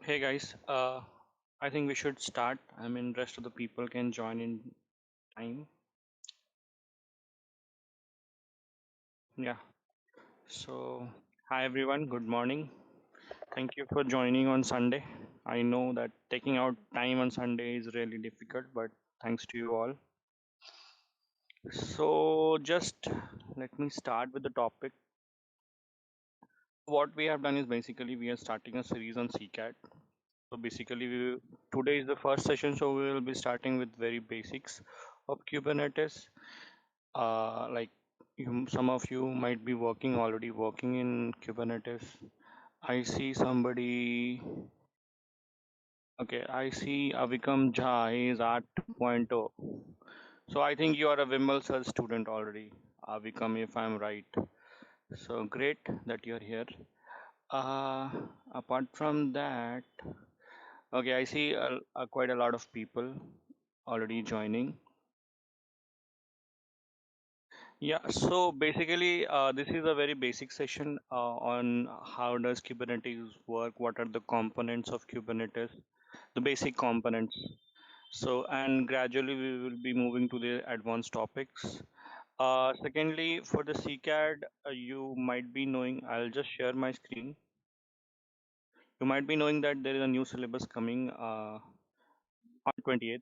Hey guys, I think we should start. I mean, rest of the people can join in time. Yeah. So, hi everyone. Good morning. Thank you for joining on Sunday. I know that taking out time on Sunday is really difficult, but thanks to you all. So, just let me start with the topic. What we have done is basically we are starting a series on CCAT. So basically, today is the first session, so we will be starting with very basics of Kubernetes. Like some of you might be already working in Kubernetes. I see somebody. Okay, I see Avikam Jha. He is at 2.0. So I think you are a Vimal sir student already, Avikam, if I'm right. So great that you're here. Uh, Apart from that, okay, I see quite a lot of people already joining. Yeah, so basically, this is a very basic session on how does Kubernetes work, what are the components of Kubernetes, the basic components. So, and gradually we will be moving to the advanced topics. Secondly, for the CCAD, you might be knowing, I'll just share my screen. You might be knowing that there is a new syllabus coming on 28th.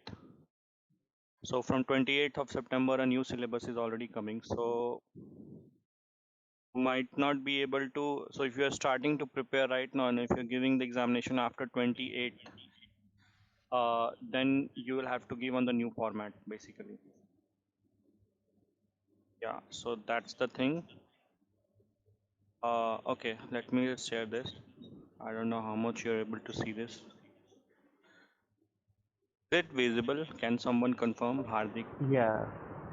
So from 28th of September, a new syllabus is already coming. So might not be able to. So if you are starting to prepare right now and if you're giving the examination after 28, then you will have to give on the new format basically. Yeah, so that's the thing. Okay, let me just share this. I don't know how much you're able to see this. Is it visible? Can someone confirm, Hardik? Yeah,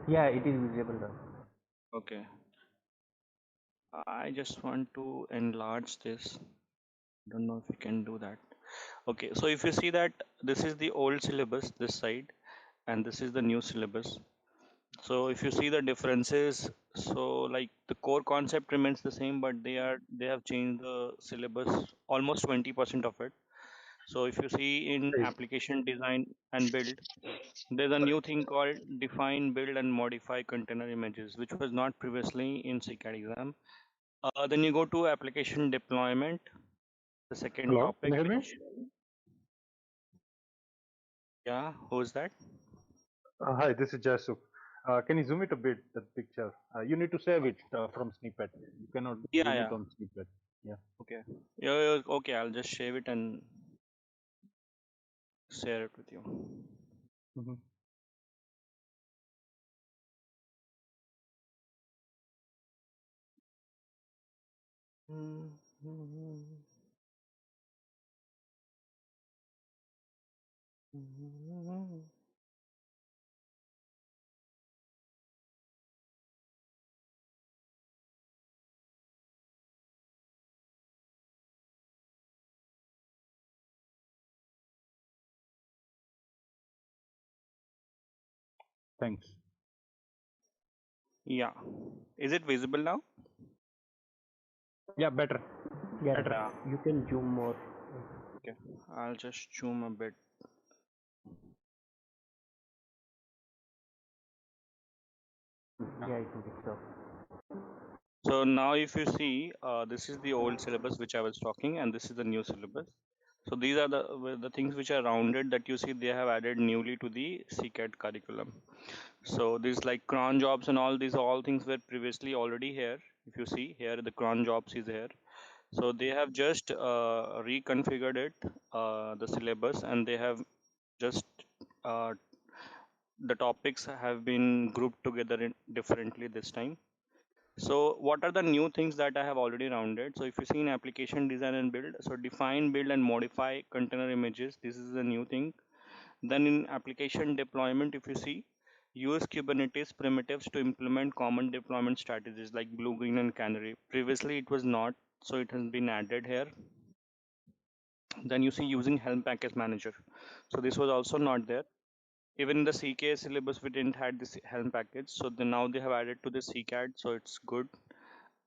yeah, it is visible now. Okay, I just want to enlarge this. Don't know if we can do that. Okay, so if you see that this is the old syllabus, this side, and this is the new syllabus. So if you see the differences, so like the core concept remains the same, but they have changed the syllabus almost 20% of it. So if you see in Yes. application design and build, there's a new thing called define, build, and modify container images, which was not previously in CCAD exam. Then you go to application deployment, the second Hello, can topic, you hear me? which yeah, who's that? Hi, this is Jasuk. Can you zoom it a bit, that picture? You need to save it from snippet. You cannot Yeah, zoom it yeah. on snippet. Yeah. Okay. Yeah, okay, I'll just share it and share it with you. Mhm. Thanks. Yeah. Is it visible now? Yeah, better. Yeah, Better. Yeah. you can zoom more. Okay. I'll just zoom a bit. Yeah. Yeah, it will be so. So now if you see, this is the old syllabus which I was talking, and this is the new syllabus. So these are the things which are rounded that you see they have added newly to the CCAT curriculum. So these like cron jobs and all these all things were previously already here. If you see here, the cron jobs is here. So they have just reconfigured it, the syllabus, and they have just uh, the topics have been grouped together differently this time. So what are the new things that I have already rounded? So if you see in application design and build, so define, build, and modify container images. This is a new thing. Then in application deployment, if you see, use Kubernetes primitives to implement common deployment strategies like Blue, Green, and Canary. Previously, it was not, so it has been added here. Then you see using Helm Package Manager. So this was also not there. Even in the CK syllabus, we didn't had this Helm package. So then now they have added to the CCAD, so it's good.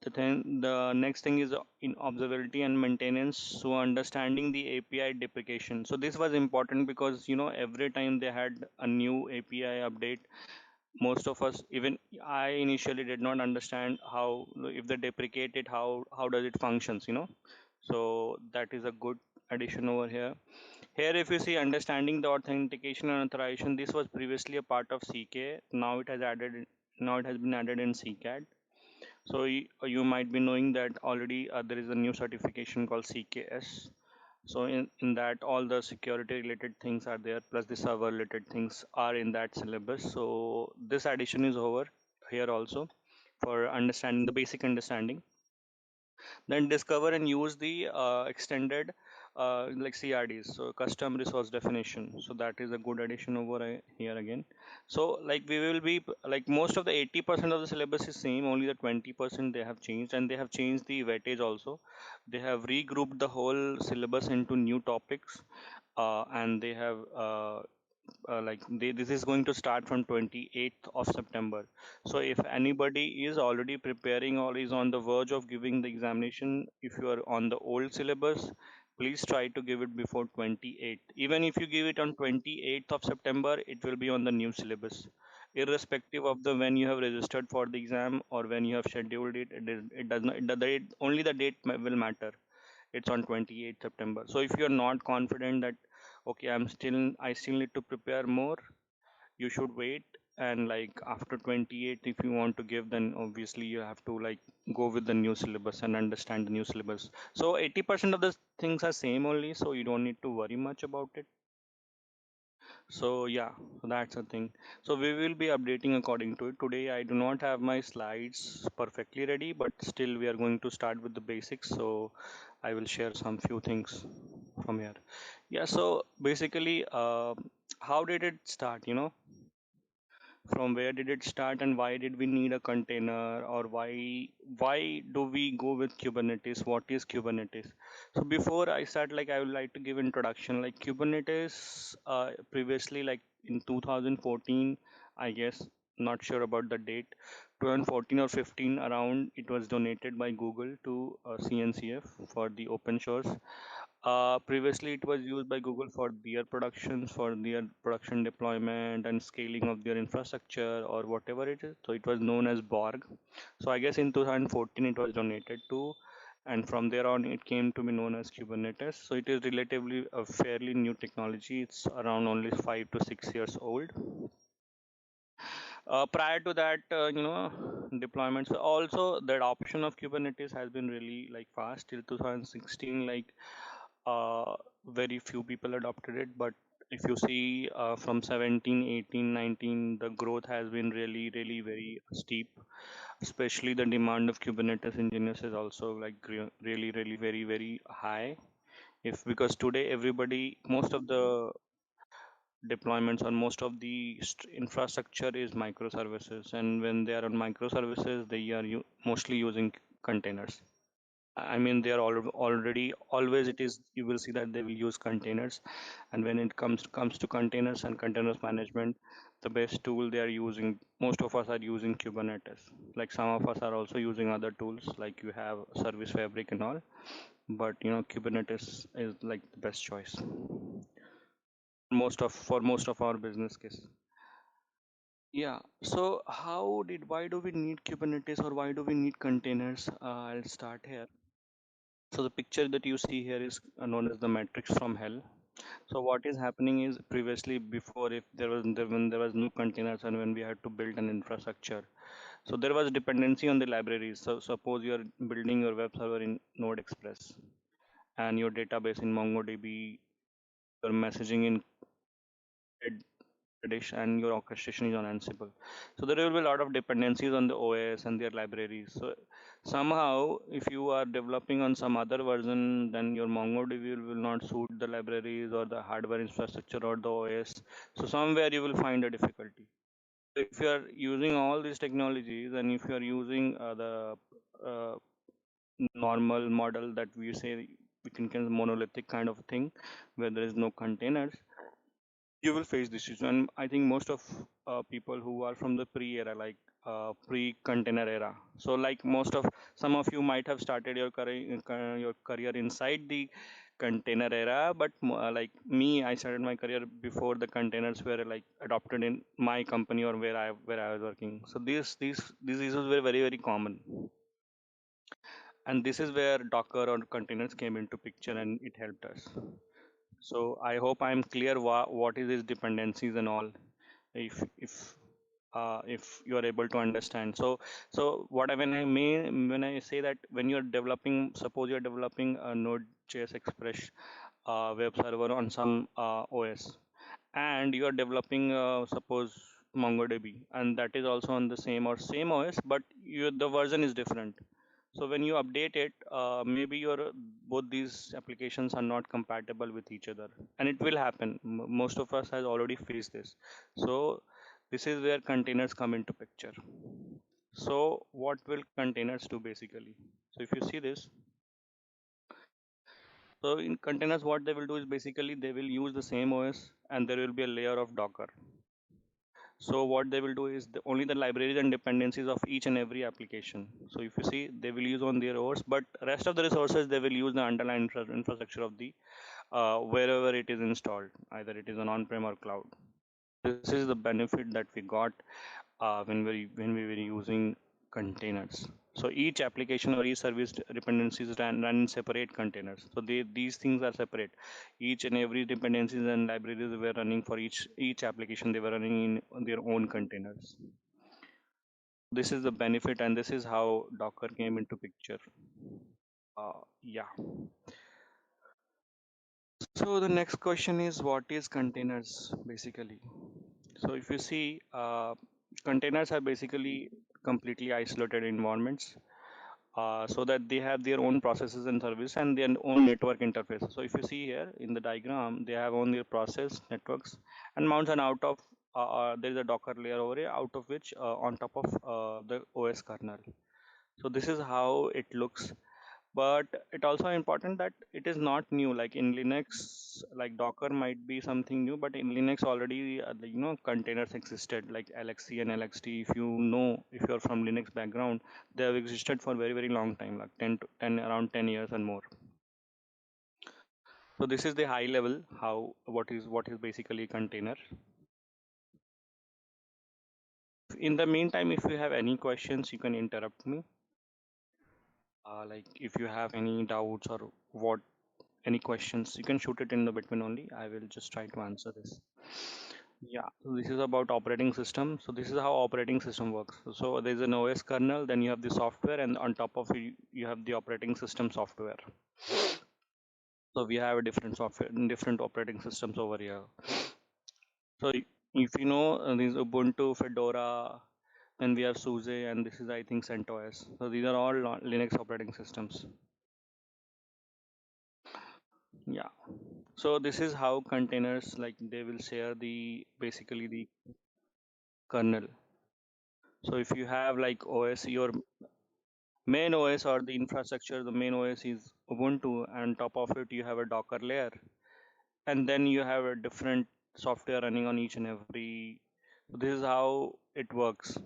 The next thing is in observability and maintenance, so understanding the API deprecation. So this was important because every time they had a new API update, most of us, even I initially did not understand how, if they deprecate it, how does it functions. So that is a good addition over here. Here, if you see understanding the authentication and authorization, this was previously a part of CK. Now it has been added in CCAD. So you might be knowing that already there is a new certification called CKS. So in that all the security related things are there, plus the server related things are in that syllabus. So this addition is over here also for understanding the basic understanding. Then discover and use the extended like CRDs, so custom resource definition. So that is a good addition over here again. So like we will be like most of the 80% of the syllabus is same, only the 20% they have changed, and they have changed the weightage also. They have regrouped the whole syllabus into new topics, and they have this is going to start from 28th of September. So if anybody is already preparing or is on the verge of giving the examination, if you are on the old syllabus, please try to give it before 28th. Even if you give it on 28th of September, it will be on the new syllabus. Irrespective of the when you have registered for the exam or when you have scheduled it, it does not, the date, only the date will matter. It's on 28th September. So if you're not confident that okay, I still need to prepare more, you should wait. And like after 28th, if you want to give, then obviously you have to like go with the new syllabus and understand the new syllabus. So 80% of the things are same only, so you don't need to worry much about it. So yeah, so that's the thing. So we will be updating according to it. Today I do not have my slides perfectly ready, but still we are going to start with the basics. So I will share some few things from here. Yeah, so basically, how did it start? From where did it start, and why did we need a container, or why do we go with Kubernetes? What is Kubernetes? So before I start, like I would like to give introduction. Like Kubernetes, previously, like in 2014, I guess, not sure about the date, 2014 or 15 around, it was donated by Google to CNCF for the open source. Previously, it was used by Google for their production deployment and scaling of their infrastructure or whatever it is. So it was known as Borg. So I guess in 2014 it was donated to, and from there on it came to be known as Kubernetes. So it is relatively a fairly new technology. It's around only 5 to 6 years old. Prior to that, deployments. Also, the adoption of Kubernetes has been really like fast till 2016. Like very few people adopted it, but if you see from 17, 18, 19, the growth has been really, really very steep. Especially the demand of Kubernetes engineers is also like really, really very, very high. If because today everybody, most of the deployments or most of the infrastructure is microservices, and when they are on microservices, they are mostly using containers. I mean, they are already always it is you will see that they will use containers, and when it comes to containers and containers management, the best tool they are using. Most of us are using Kubernetes. Like some of us are also using other tools, like you have Service Fabric and all, but Kubernetes is like the best choice. Most of our business case. Yeah. So why do we need Kubernetes, or why do we need containers? I'll start here. So the picture that you see here is known as the matrix from hell. So what is happening is previously, before, if when there was no containers and when we had to build an infrastructure, so there was dependency on the libraries. So suppose you are building your web server in Node Express and your database in MongoDB, your messaging in Redis, and your orchestration is on Ansible. So there will be a lot of dependencies on the OS and their libraries. So somehow, if you are developing on some other version, then your MongoDB will not suit the libraries or the hardware infrastructure or the OS. So somewhere you will find a difficulty. If you are using all these technologies, and if you are using the uh, normal model that we say we can monolithic kind of thing, where there is no containers, You will face this issue, and I think most of people who are from the pre-era, like pre-container era. So, like most of some of you might have started your career inside the container era, but like me, I started my career before the containers were like adopted in my company or where I was working. So these issues were very common, and this is where Docker or containers came into picture, and it helped us. So I hope I'm clear what is these dependencies and all. If you are able to understand. So what when I mean when I say that when you're developing, suppose you're developing a Node.js Express web server on some OS, and you are developing suppose MongoDB, and that is also on the same OS, but the version is different. So when you update it, maybe your both these applications are not compatible with each other, and it will happen. Most of us has already faced this. So this is where containers come into picture. So what will containers do basically? So if you see this, so in containers, what they will do is basically they will use the same OS, and there will be a layer of Docker. So what they will do is only the libraries and dependencies of each and every application. So if you see, they will use on their OS, but rest of the resources they will use the underlying infrastructure of the wherever it is installed, either it is an on-prem or cloud. This is the benefit that we got when we were using containers. So each application or each service dependencies run in separate containers. So these things are separate. Each and every dependencies and libraries were running for each application. They were running in their own containers. This is the benefit, and this is how Docker came into picture. Yeah. So the next question is, what is containers basically? So if you see, containers are basically completely isolated environments, so that they have their own processes and service and their own network interface. So if you see here in the diagram, they have on their process networks and mounts, and out of there is a Docker layer over here, out of which on top of the OS kernel. So this is how it looks, but it also important that it is not new. Like in Linux, like Docker might be something new, but in Linux already containers existed, like LXC and LXT. If you know, if you're from Linux background, they have existed for very long time, like 10 to 10 around 10 years and more. So this is the high level how what is basically container. In the meantime, if you have any questions, you can interrupt me. Like if you have any doubts or what any questions, you can shoot it in the between only. I will just try to answer this. Yeah, so this is about operating system. So this is how operating system works. So there's an OS kernel, then you have the software, and on top of it, you have the operating system software. So we have a different software, different operating systems over here. So if you know, these Ubuntu, Fedora, then we have SUSE, and this is I think CentOS. So these are all Linux operating systems. Yeah. So this is how containers, like they will share the basically the kernel. So if you have like OS, your main OS or the infrastructure, the main OS is Ubuntu, and top of it you have a Docker layer, and then you have a different software running on each and every. So this is how it works.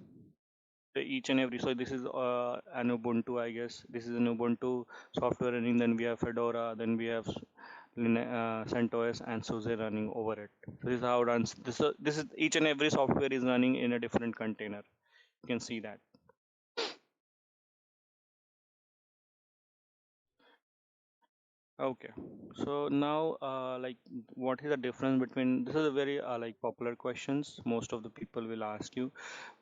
Each and every. So this is an Ubuntu, I guess. This is an Ubuntu software running. Then we have Fedora. Then we have CentOS and SUSE running over it. So this is how it runs. This is each and every software is running in a different container. You can see that. Okay, so now, like, what is the difference between? This is a very like popular questions. Most of the people will ask you,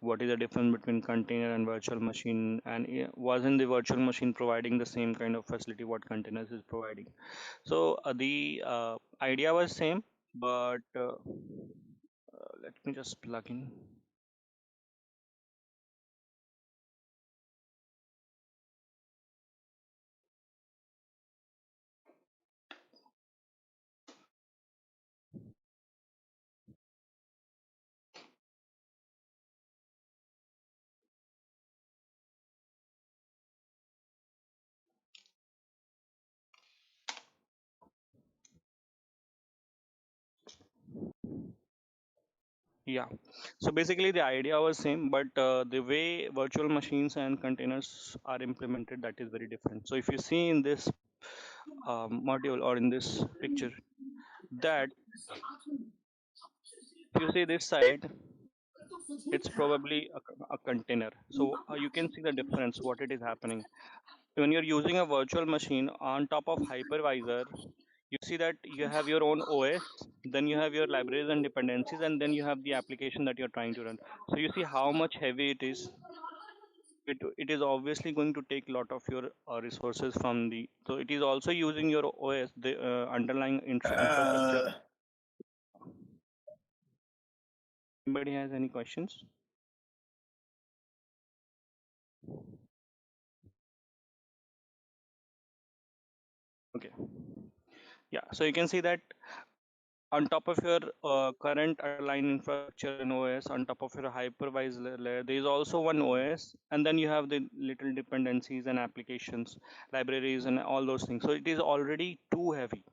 what is the difference between container and virtual machine? And wasn't the virtual machine providing the same kind of facility what containers is providing? So the idea was same, but let me just plug in. Yeah. So basically the idea was same, but the way virtual machines and containers are implemented, that is very different. So if you see in this module or in this picture, that if you see this side, it's probably a container. So you can see the difference, what it is happening. When you're using a virtual machine on top of hypervisor, you see that you have your own OS, then you have your libraries and dependencies, and then you have the application that you're trying to run. So you see how much heavy it is. It is obviously going to take a lot of your resources from the, so it is also using your OS, the underlying infrastructure. Anybody has any questions? Okay. Yeah, so you can see that on top of your current underlying infrastructure and OS, on top of your hypervisor layer, there is also one OS, and then you have the little dependencies and applications, libraries, and all those things. So it is already too heavy.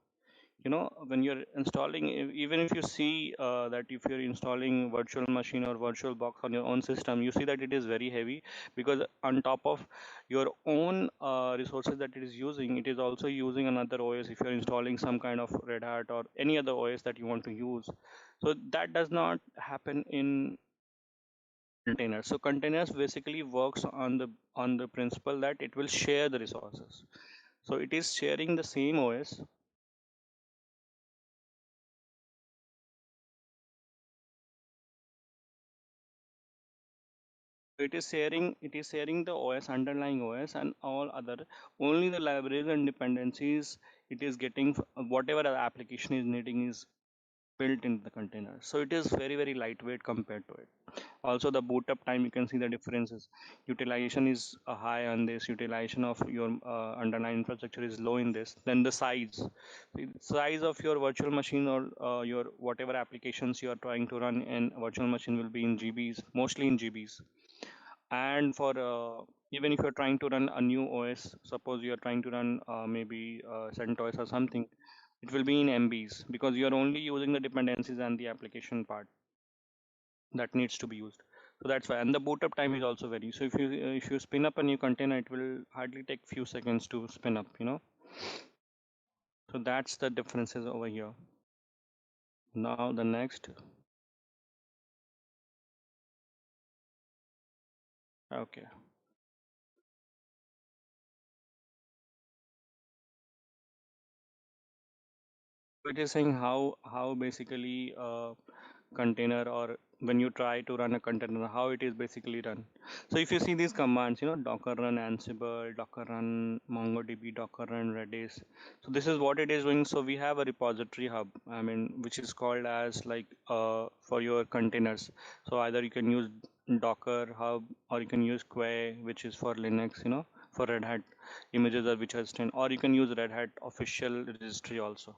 You know, when you're installing, even if you see that if you're installing virtual machine or virtual box on your own system, you see that it is very heavy, because on top of your own resources that it is using, it is also using another OS if you're installing some kind of Red Hat or any other OS that you want to use. So that does not happen in containers. So containers basically works on the principle that it will share the resources. So it is sharing the same OS. It is sharing the OS, underlying OS, and all other, only the libraries and dependencies it is getting, whatever the application is needing is built in the container. So it is very, very lightweight compared to it. Also the boot up time, you can see the differences. Utilization is high on this, utilization of your underlying infrastructure is low in this. Then the size of your virtual machine, or your whatever applications you are trying to run in virtual machine, will be in GBs, mostly in GBs. And for even if you're trying to run a new OS, suppose you're trying to run maybe CentOS or something, it will be in MBs, because you're only using the dependencies and the application part that needs to be used. So that's why. And the boot up time is also very, so if you spin up a new container, it will hardly take few seconds to spin up, you know. So that's the differences over here. Now the next. Okay. It is saying how basically container, or when you try to run a container, how it is basically run. So if you see these commands, you know, docker run Ansible, docker run MongoDB, docker run Redis. So this is what it is doing. So we have a repository hub, I mean, which is called as like for your containers. So either you can use Docker hub, or you can use Quay, which is for Linux, you know, for Red Hat images, which has 10, or you can use Red Hat official registry also.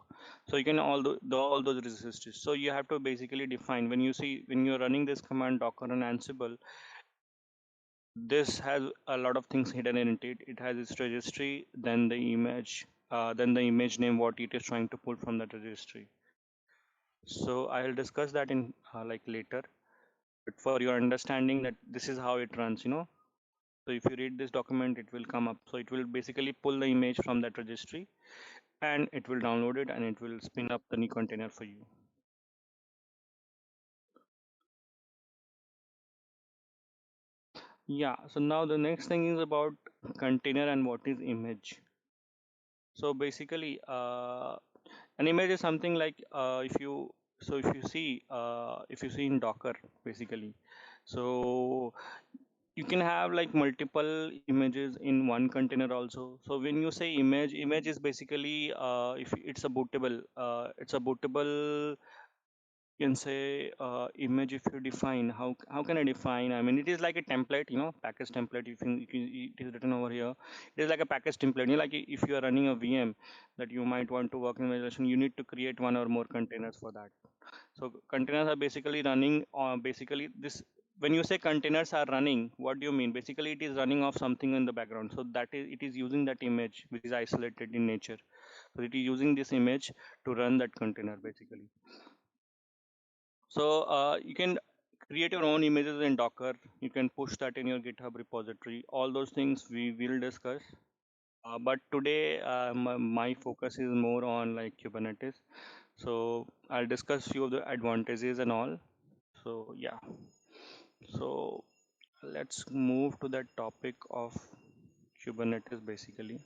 So you can all those registries. So you have to basically define, when you see, when you're running this command docker and Ansible, this has a lot of things hidden in it. It has its registry, then the image name, what it is trying to pull from that registry. So I'll discuss that in like later, but for your understanding that this is how it runs, you know. So if you read this document, it will come up. So it will basically pull the image from that registry, and it will download it, and it will spin up the new container for you. Yeah, so now the next thing is about container and what is image. So basically, an image is something like if you see in Docker, basically, so you can have like multiple images in one container also. So when you say image is basically if it's a bootable, you can say image. If you define, how can I define, I mean, it is like a template, you know, package template. It is written over here, it is like a package template, you know, like if you are running a VM that you might want to work in visualization, you need to create one or more containers for that. So containers are basically running basically this. When you say containers are running, what do you mean? Basically it is running off something in the background, so that is, it is using that image which is isolated in nature. So it is using this image to run that container basically. So you can create your own images in Docker. You can push that in your GitHub repository. All those things we will discuss. But today my focus is more on like Kubernetes. So I'll discuss few of the advantages and all. So yeah. So let's move to that topic of Kubernetes basically.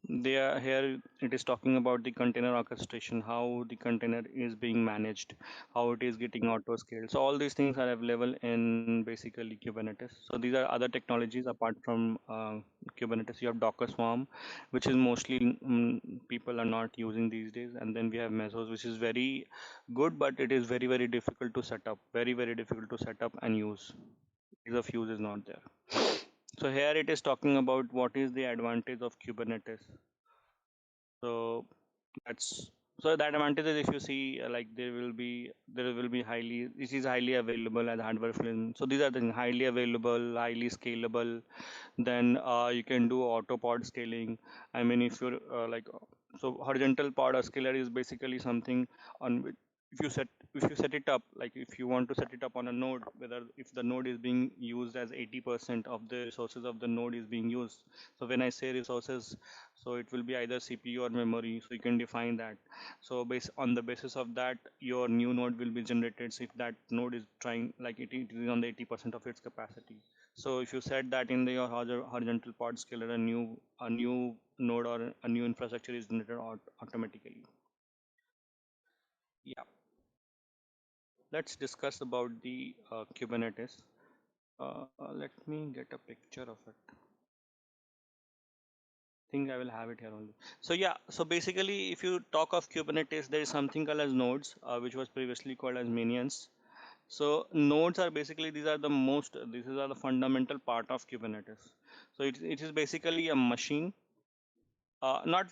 They are here, it is talking about the container orchestration, how the container is being managed, how it is getting auto scaled. So all these things are available in basically Kubernetes. So these are other technologies apart from Kubernetes. You have Docker Swarm, which is mostly people are not using these days. And then we have Mesos, which is very good, but it is very, very difficult to set up. Very, very difficult to set up and use. Ease of use is not there. So here it is talking about what is the advantage of Kubernetes. So that's so that advantage is if you see like there will be highly this is highly available as hardware film. So these are the highly available, highly scalable. Then you can do auto pod scaling. I mean if you're so horizontal pod scaler is basically something on which if you set it up, like if you want to set it up on a node, whether if the node is being used as 80% of the resources of the node is being used. So when I say resources, so it will be either CPU or memory, so you can define that. So based on the basis of that, your new node will be generated. So if that node is trying like it is on the 80% of its capacity, so if you set that in your horizontal pod scaler, a new node or a new infrastructure is generated automatically. Yeah, let's discuss about the Kubernetes. Let me get a picture of it. Think I will have it here only. So yeah, so basically, if you talk of Kubernetes, there is something called as nodes, which was previously called as minions. So nodes are basically these are the fundamental part of Kubernetes. So it is basically a machine. Not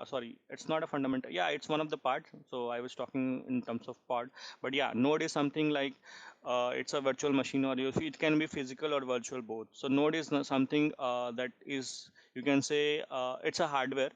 sorry, it's not a fundamental. Yeah, it's one of the parts. So I was talking in terms of part, but yeah, node is something like it's a virtual machine, or it can be physical or virtual both. So node is something that is, you can say, it's a hardware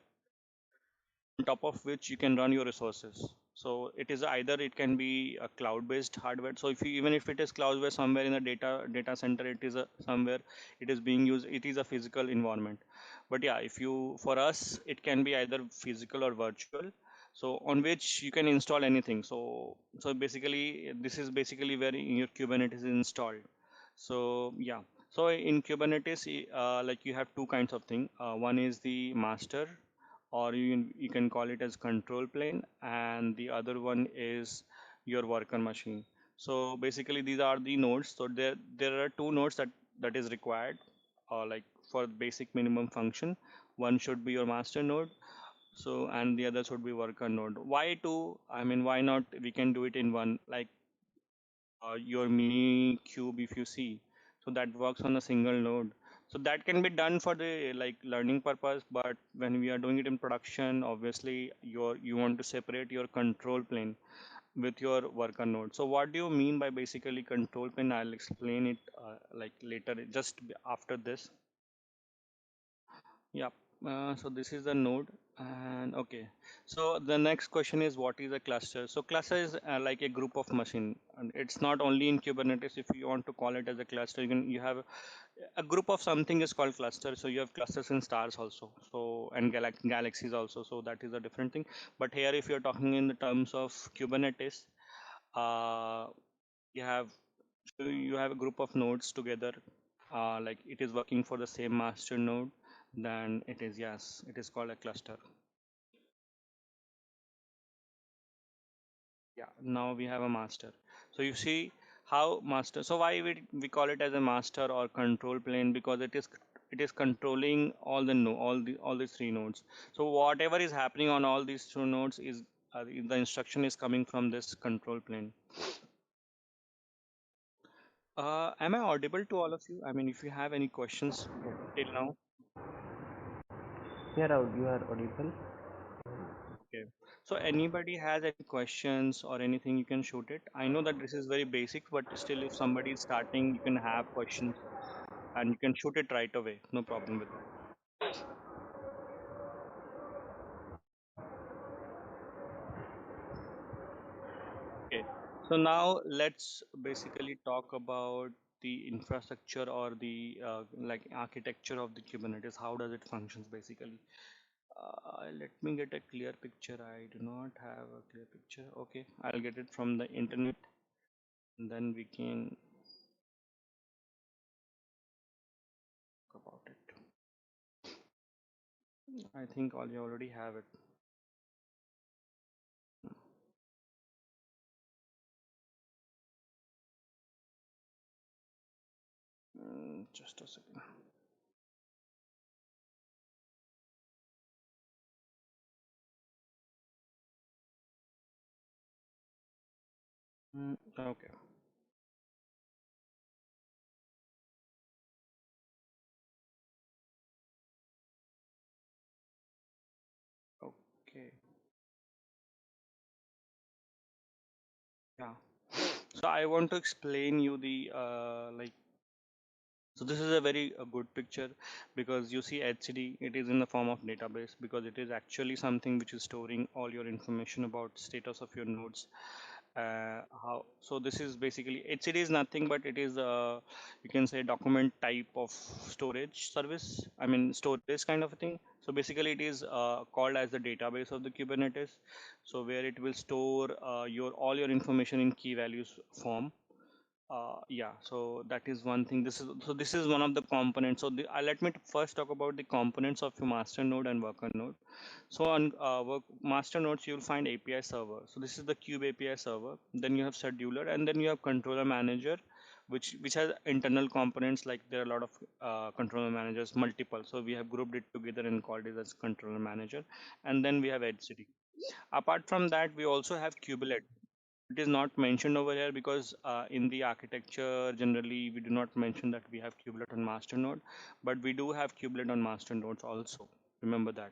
on top of which you can run your resources. So it is either it can be a cloud-based hardware. So if you even if it is cloud-based somewhere in a data center, it is a somewhere it is being used. It is a physical environment. But yeah, if you for us it can be either physical or virtual. So on which you can install anything. So basically this is basically where your Kubernetes is installed. So yeah. So in Kubernetes, like you have two kinds of thing. One is the master, or you can call it as control plane, and the other one is your worker machine. So basically these are the nodes. So there are two nodes that is required, like for basic minimum function. One should be your master node, so and the other should be worker node. Why two? I mean, why not we can do it in one, like your mini cube if you see, so that works on a single node. So that can be done for the like learning purpose, but when we are doing it in production, obviously you want to separate your control plane with your worker node. So what do you mean by basically control plane? I'll explain it like later, just after this. Yeah. So this is the node, and okay. So the next question is what is a cluster? So cluster is like a group of machine, and it's not only in Kubernetes. If you want to call it as a cluster, you have a group of something is called cluster. So you have clusters in stars also. So and galaxies also. So that is a different thing. But here, if you're talking in the terms of Kubernetes, uh, you have you have a group of nodes together, like it is working for the same master node, then it is, yes, it is called a cluster. Yeah, now we have a master. So you see how master, so why we call it as a master or control plane, because it is controlling all the no all these three nodes. So whatever is happening on all these two nodes is the instruction is coming from this control plane. Am I audible to all of you? I mean, if you have any questions till now. Yeah, Rahul, you are audible. Okay. So anybody has any questions or anything, you can shoot it. I know that this is very basic, but still, if somebody is starting, you can have questions and you can shoot it right away. No problem with that. Okay. So now let's basically talk about the infrastructure or the like architecture of the Kubernetes. How does it functions basically? Let me get a clear picture. I do not have a clear picture. Okay, I'll get it from the internet, and then we can talk about it. I think all you already have it. Just a second. Okay. Okay. Yeah. So I want to explain you the like. So this is a very good picture because you see HCD, it is in the form of database because it is actually something which is storing all your information about status of your nodes. How so this is basically HCD is nothing but it is you can say document type of storage service. I mean storage kind of a thing. So basically it is called as the database of the Kubernetes. So where it will store your all your information in key values form. Yeah, so that is one thing. This is one of the components. So let me first talk about the components of your master node and worker node. So on master nodes, you'll find API server. So this is the Kube API server. Then you have scheduler, and then you have controller manager, which has internal components. Like there are a lot of controller managers, multiple. So we have grouped it together and called it as controller manager. And then we have etcd. Apart from that, we also have kubelet. It is not mentioned over here because in the architecture generally we do not mention that we have kubelet on master node, but we do have kubelet on master nodes also. Remember that.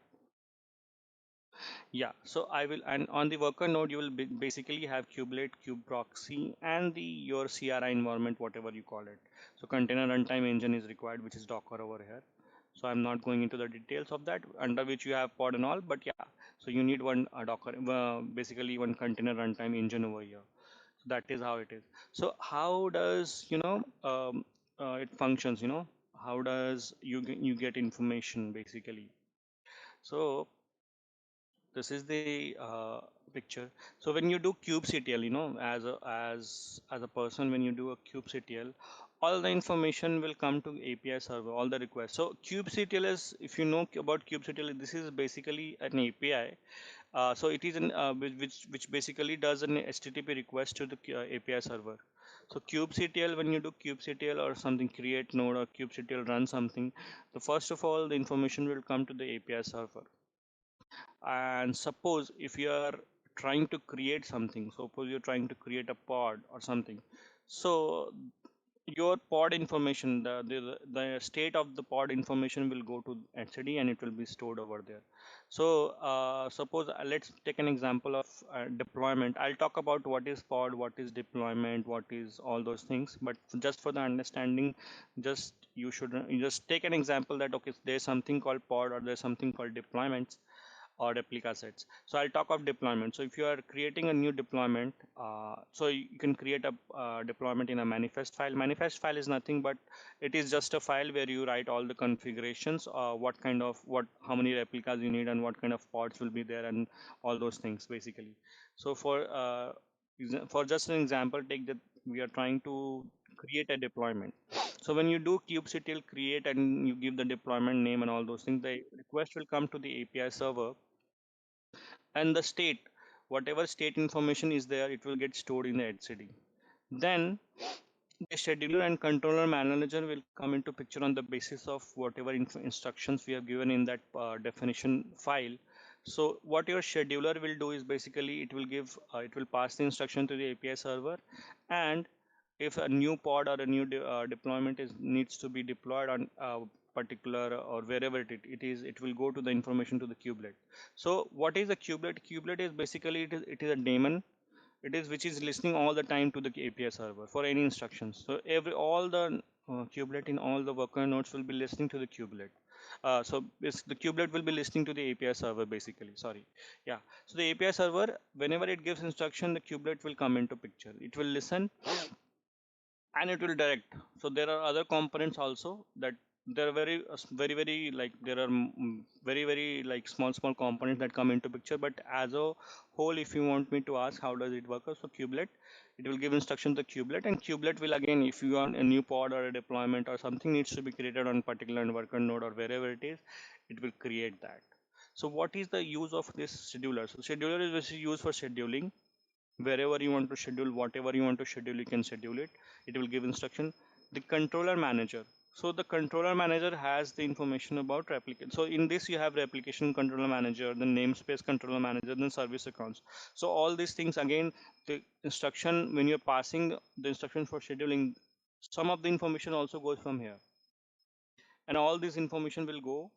Yeah, so I will, and on the worker node you will basically have kubelet, kube proxy, and the your CRI environment, whatever you call it. So container runtime engine is required, which is Docker over here. So I'm not going into the details of that, under which you have pod and all, but yeah, so you need one Docker, basically one container runtime engine over here. So that is how it is. So how does it functions? How does you get information basically? So this is the picture. So when you do kubectl, as a person, when you do a kubectl, all the information will come to API server, all the requests. So kubectl is, if you know about kubectl, this is basically an API. So it is which basically does an HTTP request to the API server. So kubectl, when you do kubectl or something, create node or kubectl run something, the first of all the information will come to the API server. And suppose if you are trying to create something, suppose you're trying to create a pod or something, so your pod information, the state of the pod information will go to etcd and it will be stored over there. So suppose let's take an example of deployment. I'll talk about what is pod, what is deployment, what is all those things, but just for the understanding, just you just take an example that okay, there's something called pod or there's something called deployments or replica sets. So I'll talk of deployment. So if you are creating a new deployment, so you can create a deployment in a manifest file. Manifest file is nothing but it is just a file where you write all the configurations, how many replicas you need and what kind of pods will be there and all those things basically. So for just an example, take that we are trying to create a deployment. So when you do kubectl create and you give the deployment name and all those things, the request will come to the API server, and the state, whatever state information is there, it will get stored in the etcd. Then the scheduler and controller manager will come into picture on the basis of whatever instructions we have given in that definition file. So what your scheduler will do is basically it will pass the instruction to the API server, and if a new pod or a new deployment needs to be deployed on a particular or wherever it is, it will go to the information to the kubelet. So what is a kubelet? Kubelet is basically it is a daemon. It is which is listening all the time to the API server for any instructions. So all the kubelet in all the worker nodes will be listening to the kubelet. So the kubelet will be listening to the API server basically. Sorry. Yeah. So the API server, whenever it gives instruction, the kubelet will come into picture. It will listen and it will direct. So there are other components also that there are very like there are very like small components that come into picture. But as a whole, if you want me to ask how does it work, so kubelet, it will give instruction to kubelet, and kubelet will again, if you want a new pod or a deployment or something needs to be created on particular worker node or wherever it is, it will create that. So what is the use of this scheduler? So scheduler is basically used for scheduling. Wherever you want to schedule, whatever you want to schedule, you can schedule it. It will give instruction. The controller manager, so the controller manager has the information about replicate. So in this you have replication controller manager, the namespace controller manager, then service accounts. So all these things, again, the instruction, when you're passing the instruction for scheduling, some of the information also goes from here, and all this information will go,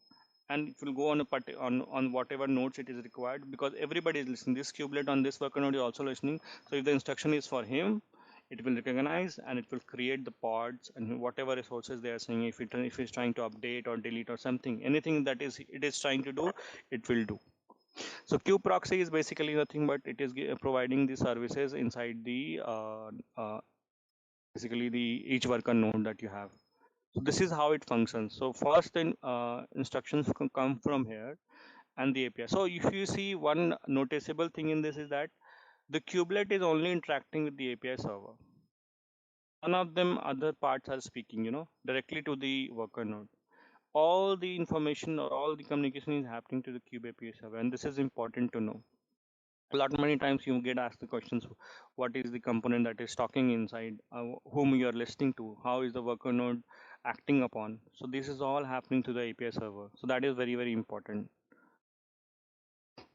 and it will go on a on whatever nodes it is required, because everybody is listening. This kubelet on this worker node is also listening. So if the instruction is for him, it will recognize and it will create the pods and whatever resources they are saying. If it's trying to update or delete or something, anything that is it is trying to do, it will do. So kube proxy is basically nothing but it is providing the services inside the basically the each worker node that you have. So this is how it functions. So first then instructions come from here and the API. So if you see, one noticeable thing in this is that the kubelet is only interacting with the API server. None of them other parts are speaking, directly to the worker node. All the information or all the communication is happening to the kube API server, and this is important to know. A lot many times you get asked the questions, what is the component that is talking inside, whom you are listening to, how is the worker node acting upon. So this is all happening to the API server. So that is very important.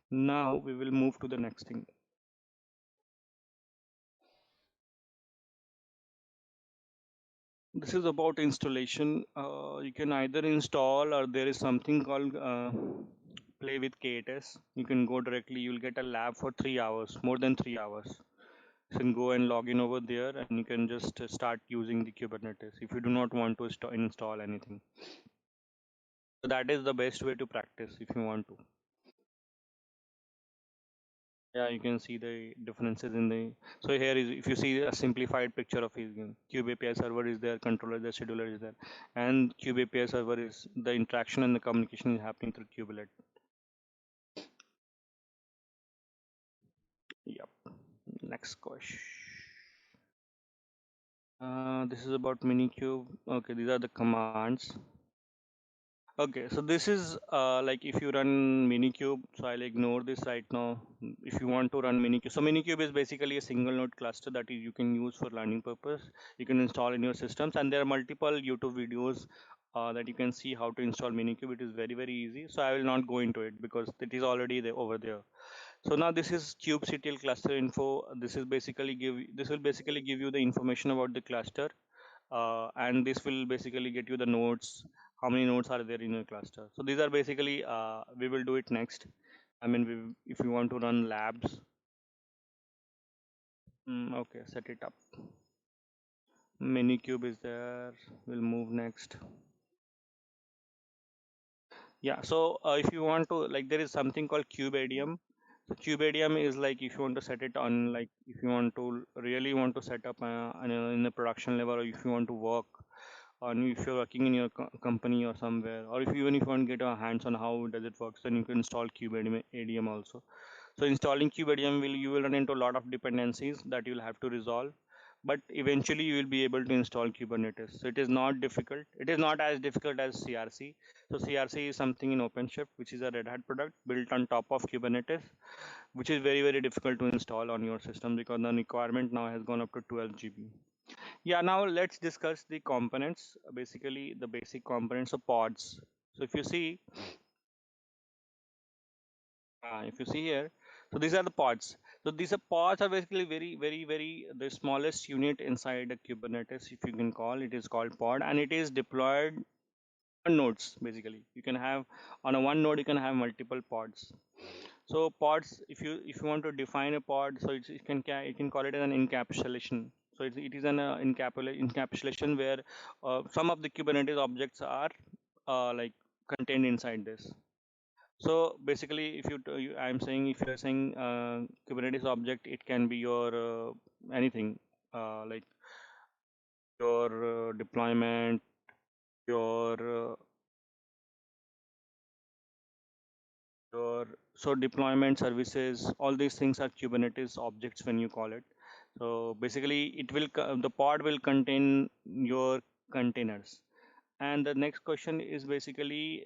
Now we will move to the next thing. This is about installation. You can either install, or there is something called play with K8s. You can go directly, you'll get a lab for 3 hours, more than 3 hours. You can go and log in over there and you can just start using the Kubernetes if you do not want to install anything. So that is the best way to practice if you want to. Yeah, you can see the differences in the. So here is, if you see a simplified picture of his game, Kube API server is there, controller, the scheduler is there, and Kube API server is the interaction and the communication is happening through kubelet. Yep. Next question. This is about Minikube. Okay, these are the commands. Okay, so this is like if you run Minikube, so I'll ignore this right now. If you want to run Minikube, so Minikube is basically a single node cluster that you can use for learning purpose. You can install in your systems, and there are multiple YouTube videos that you can see how to install Minikube. It is very easy. So I will not go into it because it is already there over there. So now this is kubectl cluster info. This will basically give you the information about the cluster, and this will basically get you the nodes, how many nodes are there in your cluster. So these are basically we will do it next. I mean, if you want to run labs, okay, set it up. Minikube is there. We'll move next. Yeah, so if you want to, like, there is something called kubeadm. So kubeadm is like if you want to set it on, like if you want to really want to set up in a production level, or if you want to work on, if you're working in your company or somewhere, or if even if you want to get your hands on how does it works, then you can install kubeadm also. So installing kubeadm you will run into a lot of dependencies that you'll have to resolve, but eventually you will be able to install Kubernetes. So it is not difficult. It is not as difficult as CRC. So CRC is something in OpenShift, which is a Red Hat product built on top of Kubernetes, which is very difficult to install on your system because the requirement now has gone up to 12 GB. Yeah, now let's discuss the components, basically the basic components of pods. So if you see here, so these are the pods. So these are pods are basically very the smallest unit inside a Kubernetes, if you can call it, is called pod, and it is deployed on nodes. Basically, you can have on a one node you can have multiple pods. So pods, if you want to define a pod, so you can call it an encapsulation. So it is an encapsulation where some of the Kubernetes objects are like contained inside this. So basically, if I'm saying if you're saying Kubernetes object, it can be your anything like your deployment, your your so deployment services, all these things are Kubernetes objects when you call it. So basically, the pod will contain your containers. And the next question is basically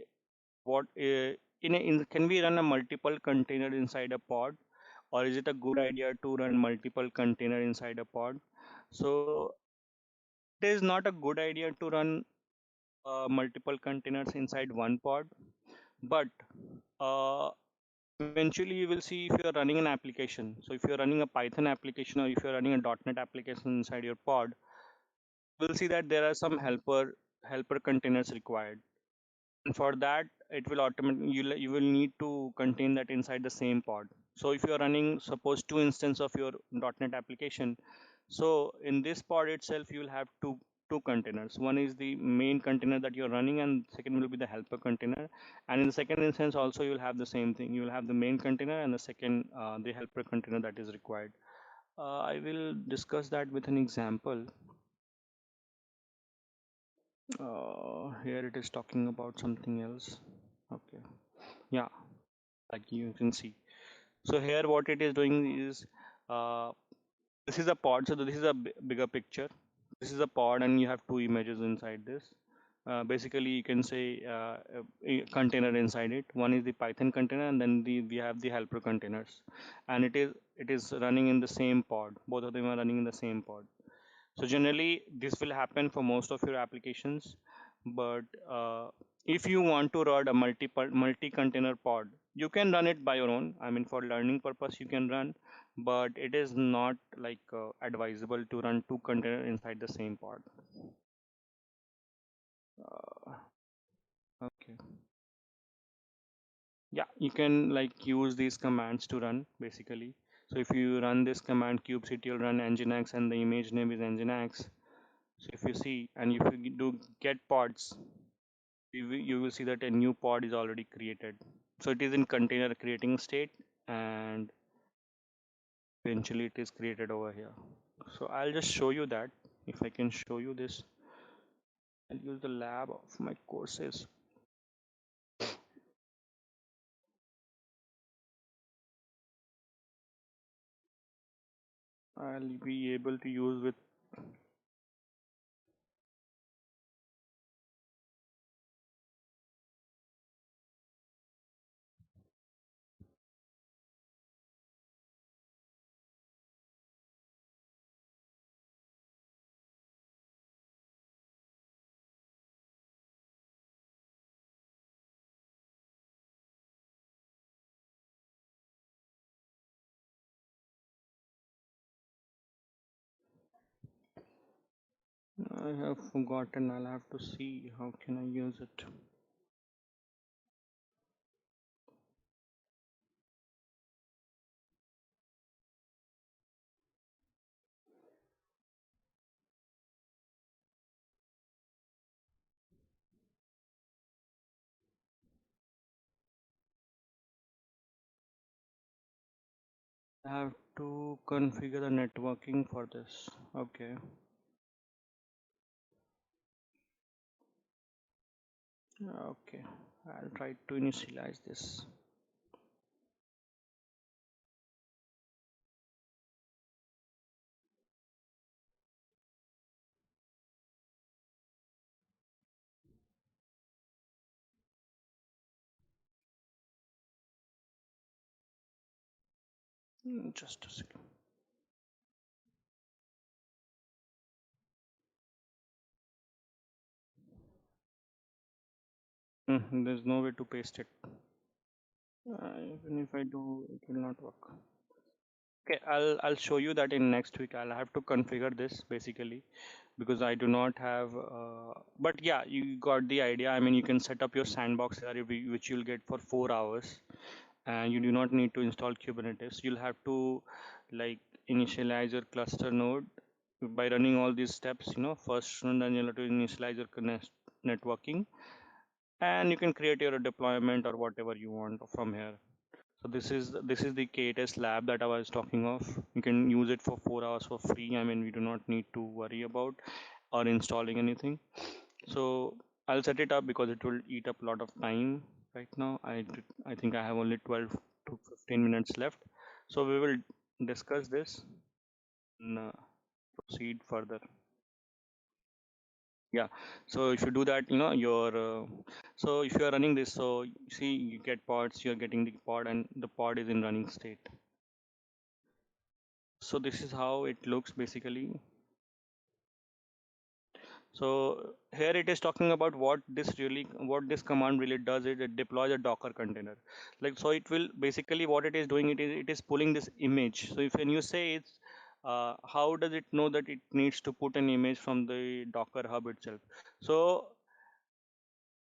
what can we run a multiple container inside a pod, or is it a good idea to run multiple container inside a pod? So it is not a good idea to run multiple containers inside one pod, but uh, eventually you will see if you are running an application. So if you're running a Python application or if you're running a .NET application inside your pod, we'll see that there are some helper containers required. And for that, it will automatically you will need to contain that inside the same pod. So if you are running suppose two instances of your .NET application, so in this pod itself you will have two containers. One is the main container that you're running, and second will be the helper container. And in the second instance also you will have the same thing. You will have the main container and the second the helper container that is required. I will discuss that with an example. Here it is talking about something else. Okay. Yeah, like you can see. So here what it is doing is uh, this is a pod. So this is a bigger picture. This is a pod and you have two images inside this. Basically, you can say a container inside it. One is the Python container, and then we have the helper containers, and it is running in the same pod. Both of them are running in the same pod. So generally, this will happen for most of your applications, but if you want to run a multi-container pod, you can run it by your own. I mean, for learning purpose, you can run, but it is not like advisable to run two containers inside the same pod. Uh, okay. Yeah, you can like use these commands to run basically. So if you run this command kubectl, you'll run nginx and the image name is nginx. So if you see and if you do get pods, you will see that a new pod is already created. So it is in container creating state and eventually it is created over here. So I'll just show you that. If I can show you this, I'll use the lab of my courses. I'll be able to use with I have forgotten. I'll have to see how can I use it. I have to configure the networking for this. Okay. Okay. I'll try to initialize this. Just a second. There's no way to paste it. Even if I do, it will not work. Okay, I'll show you that in next week. I'll have to configure this basically because I do not have. But yeah, you got the idea. I mean, you can set up your sandbox area which you'll get for 4 hours, and you do not need to install Kubernetes. You'll have to like initialize your cluster node by running all these steps. First, and then you'll have to initialize your networking, and you can create your deployment or whatever you want from here. So this is the KTest lab that I was talking of. You can use it for 4 hours for free. I mean, we do not need to worry about or installing anything. So I'll set it up because it will eat up a lot of time right now. I think I have only 12 to 15 minutes left. So we will discuss this and proceed further. Yeah. So if you do that, your so if you are running this, so you see you get pods, you're getting the pod and the pod is in running state. So this is how it looks basically. So here it is talking about what this command really does is it deploys a Docker container. Like so it will basically what it is doing it is pulling this image. So if when you say it's how does it know that it needs to put an image from the Docker hub itself? So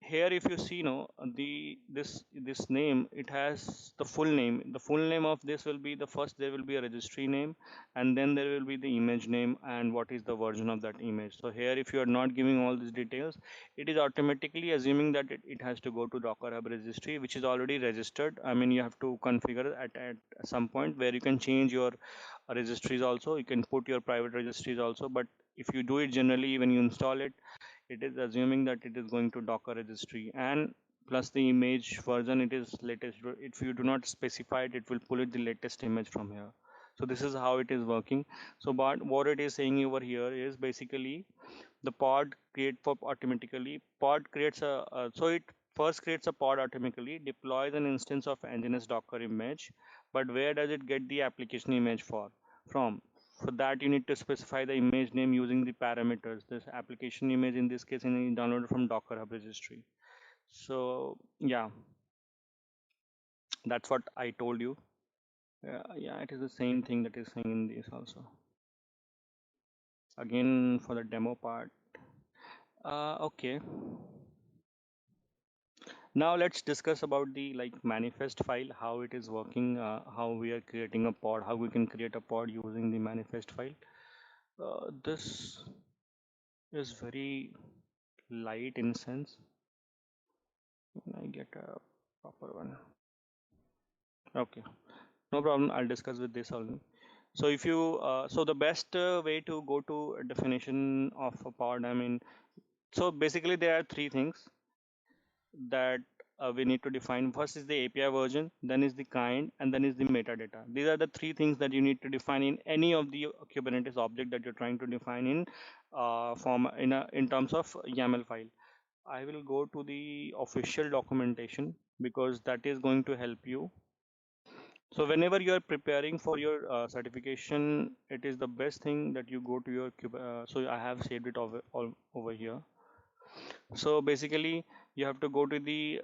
here if you see no this name it has the full name of this will be the first there will be a registry name and then there will be the image name and what is the version of that image. So here if you are not giving all these details it is automatically assuming that it has to go to Docker Hub registry which is already registered. I mean you have to configure at some point where you can change your registries also, you can put your private registries also, but if you do it generally when you install it it is assuming that it is going to Docker registry and plus the image version it is latest. If you do not specify it, it will pull it the latest image from here. So this is how it is working. So but what it is saying over here is basically the pod create for automatically pod creates so it first creates a pod automatically, deploys an instance of nginx Docker image, but where does it get the application image from? For that you need to specify the image name using the parameters. This application image in this case is downloaded from Docker Hub registry. So yeah, that's what I told you. Yeah, it is the same thing that is saying in this also. Again for the demo part. Okay. Now let's discuss about the manifest file, how it is working, how we are creating a pod, how we can create a pod using the manifest file. This is very light in sense. I get a proper one. Okay, no problem. I'll discuss with this only. So if you, so the best way to go to a definition of a pod, I mean, so basically there are three things that we need to define. First is the API version, then is the kind, and then is the metadata. These are the three things that you need to define in any of the Kubernetes object that you're trying to define in in terms of YAML file. I will go to the official documentation because that is going to help you. So whenever you are preparing for your certification, it is the best thing that you go to your so I have saved it over here. So basically, you have to go to the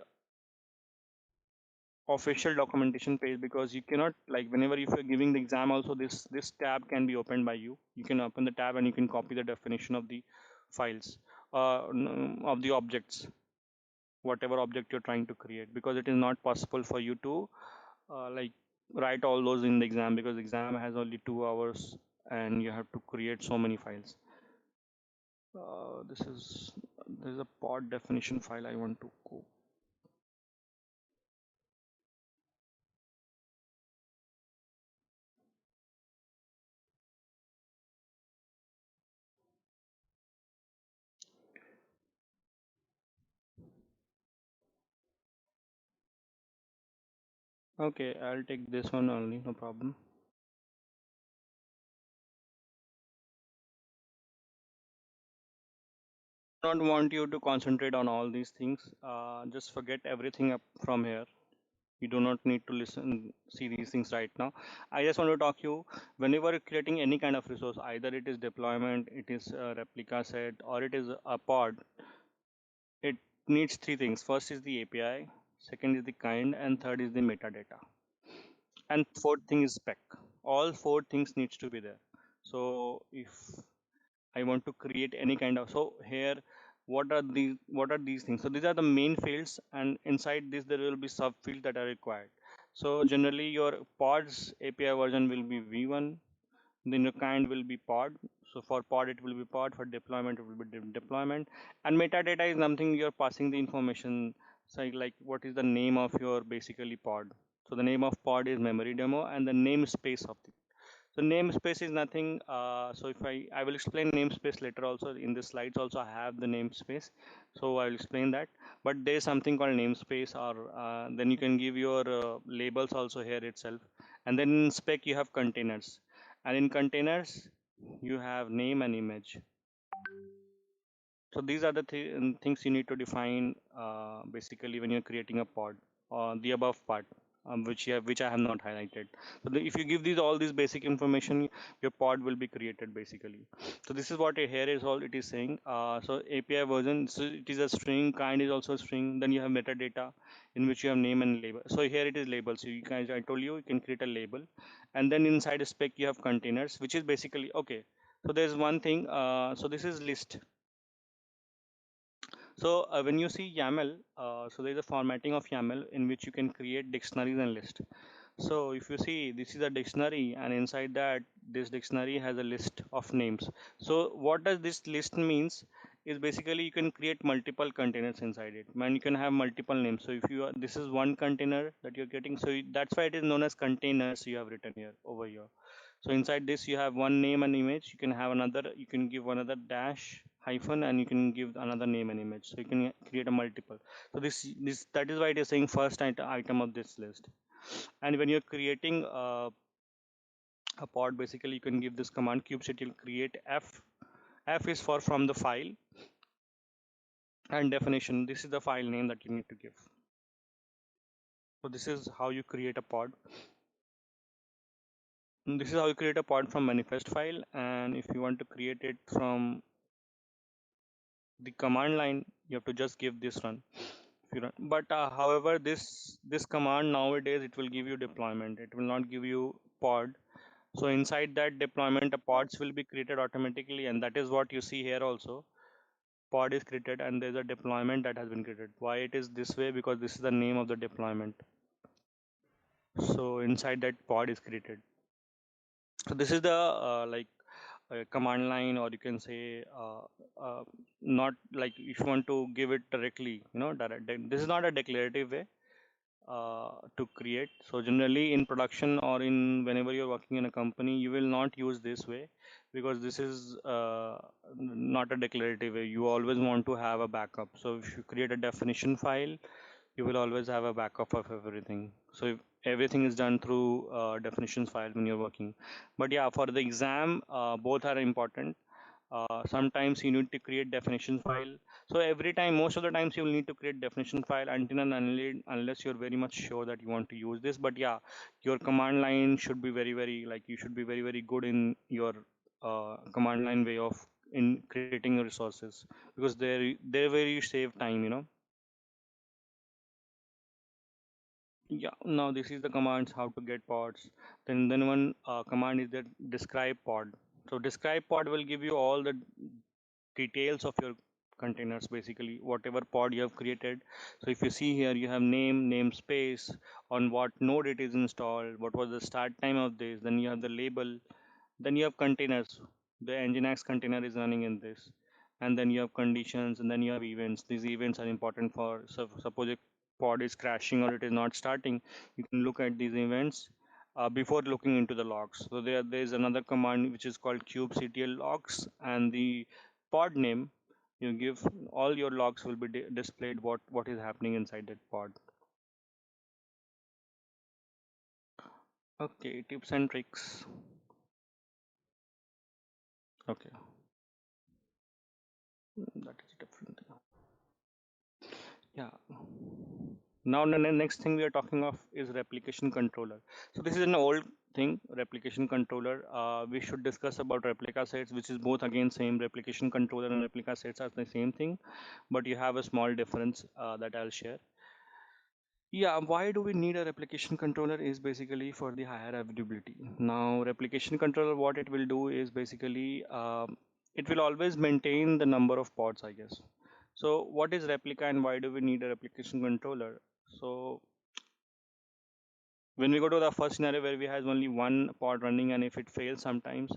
official documentation page because you cannot whenever if you're giving the exam also this tab can be opened by you. You can open the tab and you can copy the definition of the files of the objects, whatever object you're trying to create, because it is not possible for you to like write all those in the exam because the exam has only 2 hours and you have to create so many files. This is there's a pod definition file I want to go. Okay, I'll take this one only, no problem. Don't want you to concentrate on all these things. Just forget everything up from here. You do not need to see these things right now. I just want to talk you whenever you're creating any kind of resource, either it is deployment, it is a replica set, or it is a pod. It needs three things. First is the API, second is the kind, and third is the metadata. And fourth thing is spec. All four things needs to be there. So if I want to create any kind of, so here what are these things? So these are the main fields and inside this there will be sub fields that are required. So generally your pods API version will be v1, then your kind will be pod. So for pod, it will be pod. For deployment, it will be deployment. And metadata is something you're passing the information. So like what is the name of your basically pod? So the name of pod is memory demo, and the namespace of the so namespace is nothing. So if I will explain namespace later also in the slides also I have the namespace. So I will explain that. But there is something called namespace or then you can give your labels also here itself. And then in spec you have containers. And in containers you have name and image. So these are the things you need to define basically when you're creating a pod, the above part, which I have not highlighted. So if you give these all these basic information, your pod will be created basically. So this is what here is all it is saying. So API version, so it is a string, kind is also a string. Then you have metadata in which you have name and label. So here it is label. So you guys, I told you can create a label, and then inside a spec you have containers, which is basically okay. So there's one thing. So this is list. So when you see YAML, so there is a formatting of YAML in which you can create dictionaries and list. So if you see, this is a dictionary, and inside that, this dictionary has a list of names. So what does this list means? Is basically you can create multiple containers inside it, and you can have multiple names. So if you are, this is one container that you're getting, so that's why it is known as containers. You have written here over here. So inside this, you have one name and image. You can have another. You can give another dash hyphen, and you can give another name and image. So you can create a multiple. So this that is why it is saying first item of this list. And when you're creating a pod, basically you can give this command kubectl create f. F is for from the file, and definition. This is the file name that you need to give. So this is how you create a pod. And this is how you create a pod from manifest file. And if you want to create it from the command line, you have to just give this run. If you run. But however, this command nowadays it will give you deployment. It will not give you pod. So inside that deployment, the pods will be created automatically, and that is what you see here also. Pod is created, and there's a deployment that has been created. Why it is this way? Because this is the name of the deployment. So inside that pod is created. So this is the like command line, or you can say not like if you want to give it directly, direct. This is not a declarative way to create. So generally in production or in whenever you're working in a company, you will not use this way because this is not a declarative way. You always want to have a backup. So if you create a definition file, you will always have a backup of everything. So if everything is done through definitions file when you're working. But yeah, for the exam, both are important. Sometimes you need to create definition file. So every time, most of the times you will need to create definition file until and unless you're very much sure that you want to use this. But yeah, your command line should be very like you should be very good in your command line way of in creating your resources, because they're where you save time. Yeah, now this is the commands how to get pods. Then one command is that describe pod. So describe pod will give you all the details of your containers, basically whatever pod you have created. So if you see here, you have name, namespace, on what node it is installed, what was the start time of this, then you have the label, then you have containers. The Nginx container is running in this, and then you have conditions, and then you have events. These events are important for, so suppose if pod is crashing or it is not starting, you can look at these events before looking into the logs. So there is another command which is called kubectl logs, and the pod name you give, all your logs will be displayed what is happening inside that pod. Okay, tips and tricks. Okay, that is different. Yeah. Now the next thing we are talking of is replication controller. So this is an old thing, replication controller. We should discuss about replica sets, which is both again same. Replication controller and replica sets are the same thing, but you have a small difference that I'll share. Yeah, why do we need a replication controller is basically for the higher availability. Now, replication controller, what it will do is basically it will always maintain the number of pods, I guess. So what is replica and why do we need a replication controller? So when we go to the first scenario where we have only one pod running, and if it fails sometimes,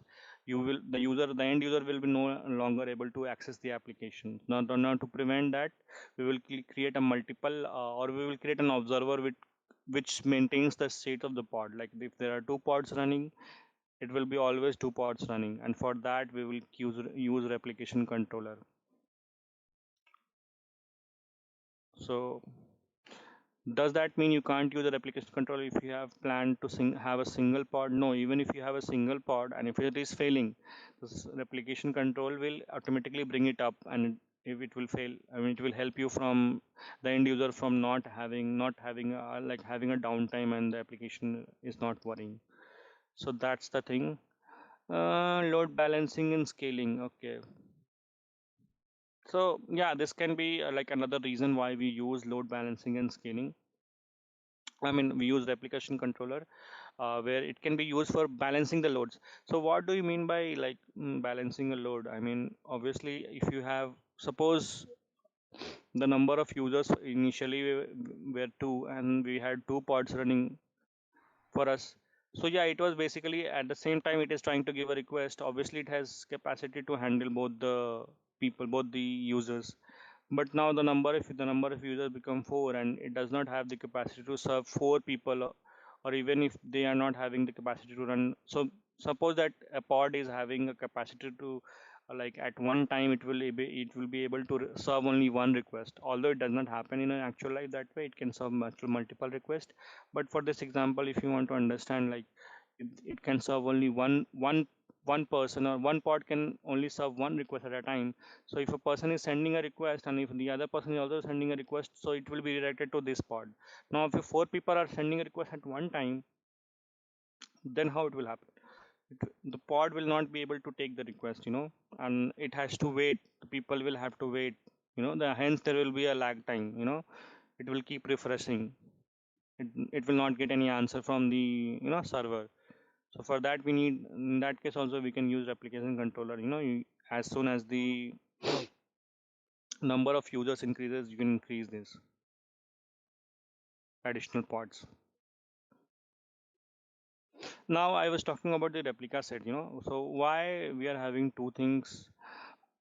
the end user will be no longer able to access the application. Now to prevent that, we will create a multiple or we will create an observer which maintains the state of the pod. Like if there are two pods running, it will be always two pods running, and for that we will use replication controller. So does that mean you can't use a replication controller if you have planned to have a single pod? No, even if you have a single pod and if it is failing, this replication control will automatically bring it up, and if it will fail, I mean, it will help you from the end user from not having like having a downtime, and the application is not worrying. So that's the thing. Load balancing and scaling. Okay. So yeah, this can be like another reason why we use load balancing and scaling. I mean, we use replication controller where it can be used for balancing the loads. So what do you mean by like balancing a load? I mean, obviously, if you have, suppose the number of users initially were two, and we had two pods running for us. So yeah, it was basically at the same time it is trying to give a request. Obviously, it has capacity to handle both the people, both the users. But now the number of users become four, and it does not have the capacity to serve four people, or even if they are not having the capacity to run. So suppose that a pod is having a capacity to like at one time it will be able to serve only one request, although it does not happen in an actual life that way. It can serve multiple requests, but for this example, if you want to understand, like it can serve only one person, or one pod can only serve one request at a time. So if a person is sending a request and if the other person is also sending a request, so it will be redirected to this pod. Now if four people are sending a request at one time, then how it will happen? The pod will not be able to take the request, and it has to wait. The people will have to wait, hence there will be a lag time, it will keep refreshing. It will not get any answer from the server. So for that, we need, in that case also, we can use replication controller. As soon as the number of users increases, you can increase this additional pods. Now I was talking about the replica set, so why we are having two things.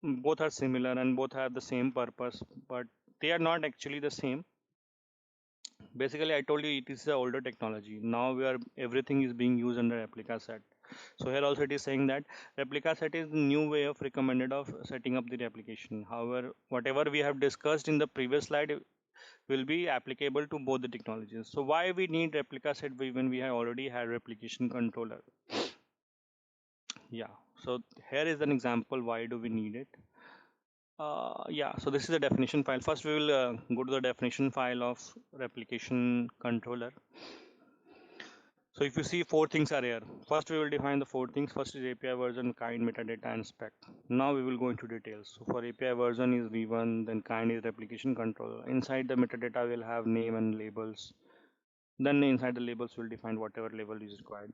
Both are similar and both have the same purpose, but they are not actually the same. Basically, I told you it is the older technology. Now everything is being used under replica set. So here also it is saying that replica set is the new way of recommended of setting up the replication. However, whatever we have discussed in the previous slide will be applicable to both the technologies. So why we need replica set when we have already had replication controller? Yeah. So here is an example. Why do we need it? Yeah, so this is the definition file. First, we will go to the definition file of replication controller. So if you see, four things are here. First, we will define the four things. First is API version, kind, metadata, and spec. Now we will go into details. So for API version is v1, then kind is replication controller. Inside the metadata, we'll have name and labels. Then inside the labels, we'll define whatever label is required.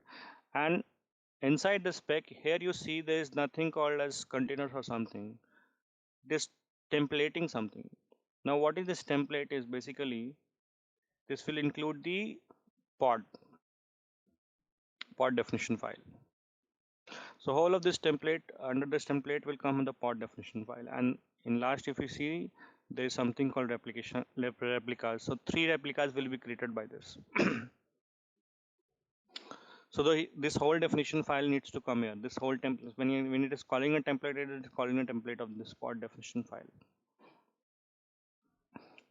And inside the spec, here you see there is nothing called as containers or something. This templating something. Now, what is this template is basically, this will include the pod definition file. So whole of this template, under this template will come in the pod definition file. And in last, if you see, there is something called replicas. So three replicas will be created by this. So this whole definition file needs to come here. This whole template, when it is calling a template, it is calling a template of this pod definition file.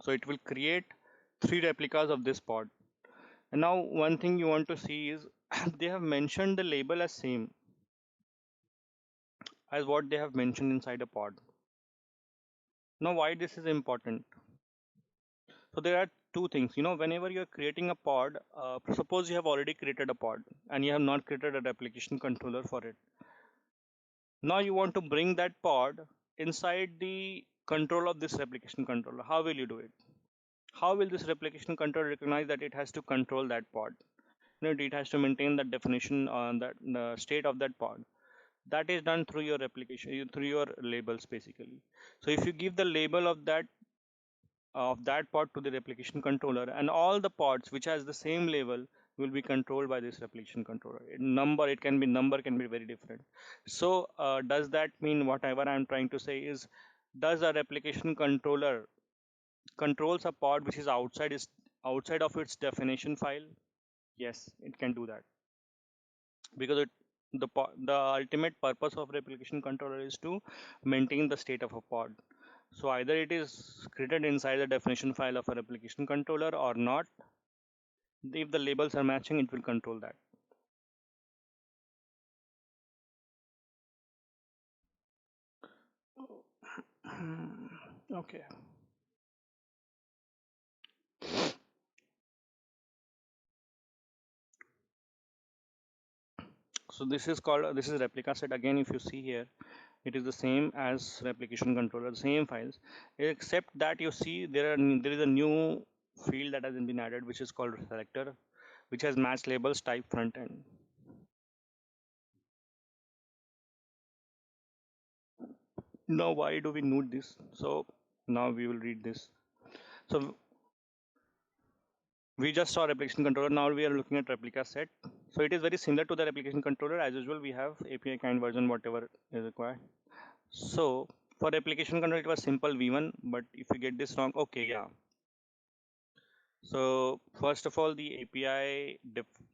So it will create three replicas of this pod. And now one thing you want to see is they have mentioned the label as same as what they have mentioned inside a pod. Now why this is important? So there are two things, whenever you're creating a pod, suppose you have already created a pod and you have not created a replication controller for it. Now you want to bring that pod inside the control of this replication controller. How will you do it? How will this replication controller recognize that it has to control that pod? It has to maintain that definition on that the state of that pod. That is done through your replication, through your labels basically. So if you give the label of that pod to the replication controller, and all the pods which has the same label will be controlled by this replication controller. Number, it can be number, can be very different. So does that mean whatever I'm trying to say is, does a replication controller controls a pod which is outside of its definition file? Yes, it can do that, because the ultimate purpose of replication controller is to maintain the state of a pod. So either it is created inside the definition file of a replication controller or not. If the labels are matching, it will control that. Okay. So this is replica set. Again, if you see here, it is the same as replication controller, same files, except that you see there is a new field that has been added, which is called selector, which has match labels type front end. Now, why do we need this? So now we will read this. So we just saw replication controller. Now we are looking at replica set. So it is very similar to the replication controller. As usual, we have API kind version, whatever is required. So for replication control, it was simple v1, but if you get this wrong, okay, yeah. So first of all, the API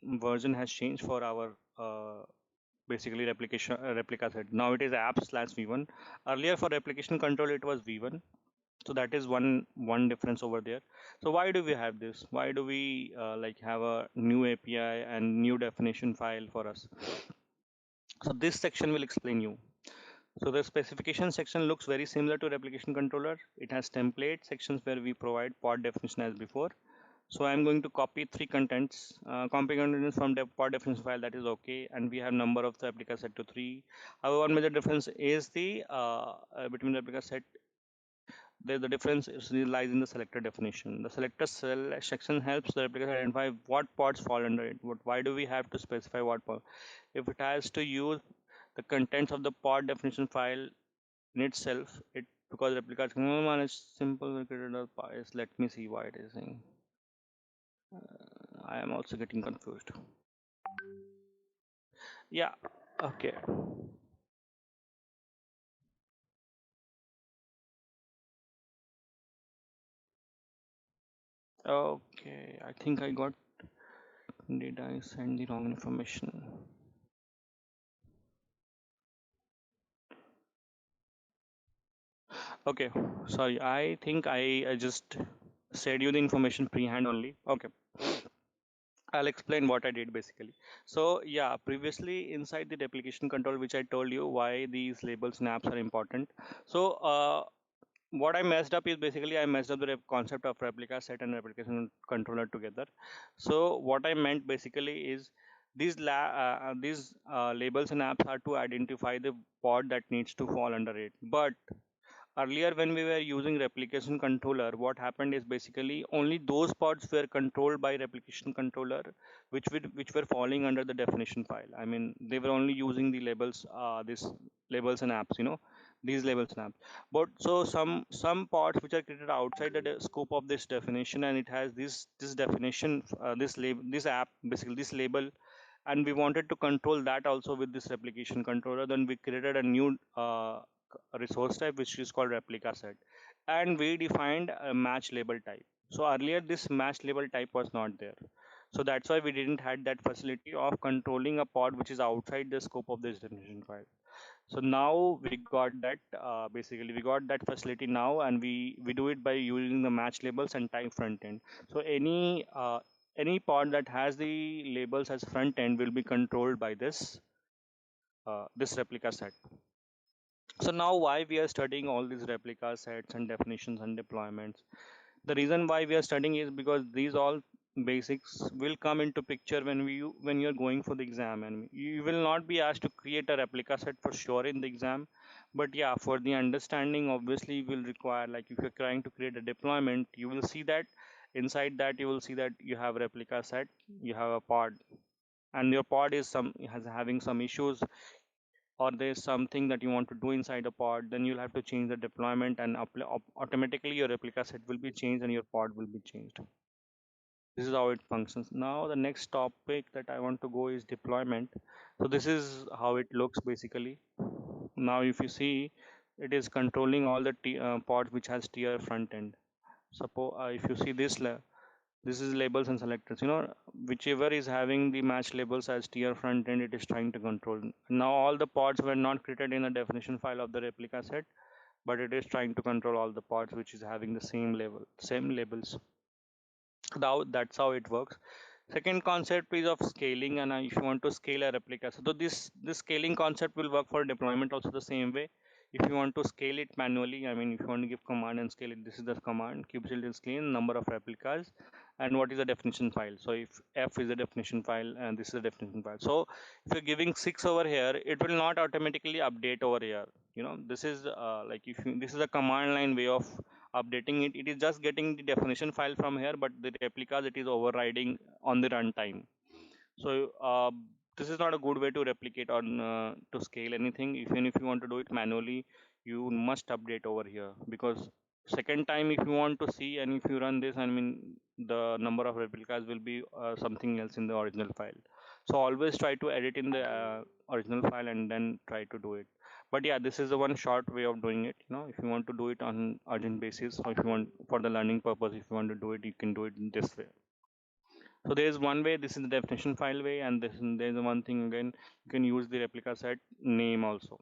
version has changed for our basically replica set. Now it is app/v1. Earlier for replication control, it was v1. So that is one difference over there. So why do we have this? Why do we like have a new API and new definition file for us? So this section will explain you. So the specification section looks very similar to replication controller. It has template sections where we provide pod definition as before. So I'm going to copy three contents, copy contents from the pod definition file, that is okay. And we have number of the replica set to 3. However, one major difference is the between the replica set, the difference lies in the selector definition. The selector section helps the replica identify what pods fall under it. Why do we have to specify what pod? If it has to use the contents of the pod definition file in itself, it because replicas can manage simple created pies. Let me see why it is saying. I am also getting confused. Yeah. Okay. Okay. I think I got. Did I send the wrong information? Okay. Sorry. I think I just said you the information pre-hand only. Okay. I'll explain what I did basically. So yeah, previously inside the replication control, which I told you why these label snaps are important. So what I messed up is basically I messed up the concept of replica set and replication controller together. So what I meant basically is these labels and apps are to identify the pod that needs to fall under it. But earlier when we were using replication controller, what happened is basically only those pods were controlled by replication controller which were falling under the definition file. I mean, they were only using the labels, this labels and apps, these labels and apps. But so some pods which are created outside the scope of this definition, and it has this definition, this app, basically this label, and we wanted to control that also with this replication controller. Then we created a new resource type which is called replica set, and we defined a match label type. So earlier this match label type was not there, so that's why we didn't had that facility of controlling a pod which is outside the scope of this definition file. So now we got that, basically we got that facility now, and we do it by using the match labels and type front end. So any pod that has the labels as front end will be controlled by this replica set. So now why we are studying all these replica sets and definitions and deployments? The reason why we are studying is because these all basics will come into picture when you're going for the exam, and you will not be asked to create a replica set for sure in the exam. But yeah, for the understanding, obviously you will require, like if you're trying to create a deployment, you will see that inside that you will see that you have replica set, you have a pod, and your pod is having some issues, or there's something that you want to do inside a pod, then you'll have to change the deployment, and automatically your replica set will be changed and your pod will be changed. This is how it functions. Now the next topic that I want to go is deployment. So this is how it looks basically. Now if you see, it is controlling all the pods which has tier front end. Suppose if you see this is labels and selectors. Whichever is having the match labels as tier front end, it is trying to control. Now all the pods were not created in the definition file of the replica set, but it is trying to control all the pods which is having the same labels. Now that's how it works. Second concept is of scaling, and if you want to scale a replica, so this scaling concept will work for deployment also the same way. If you want to scale it manually, I mean, if you want to give command and scale it, this is the command kubectl is clean number of replicas, and what is the definition file. So if f is the definition file and this is the definition file. So if you're giving 6 over here, it will not automatically update over here. This is like this is a command line way of updating it. It is just getting the definition file from here, but the replicas it is overriding on the runtime. So this is not a good way to replicate or to scale anything. Even if you want to do it manually, you must update over here, because second time if you want to see and if you run this, I mean, the number of replicas will be something else in the original file. So always try to edit in the original file and then try to do it. But yeah, this is the one short way of doing it. If you want to do it on urgent basis, or if you want for the learning purpose, if you want to do it, you can do it in this way. So there is one way, this is the definition file way, and there's one thing again, you can use the replica set name also.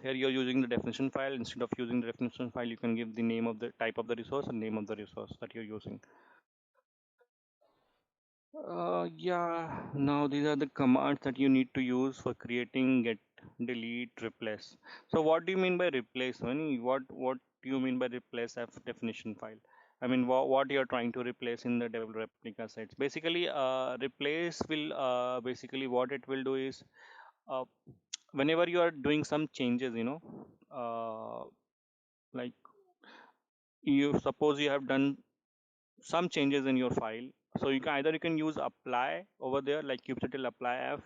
Here you're using the definition file. Instead of using the definition file, you can give the name of the type of the resource and name of the resource that you're using. Yeah, now these are the commands that you need to use for creating get, delete, replace. So what do you mean by replace? What do you mean by replace F definition file? I mean, what you're trying to replace in the devel replica sets. Basically, replace will basically what it will do is uh, whenever you are doing some changes, like you suppose you have done some changes in your file. So you can use apply over there, like kubectl apply f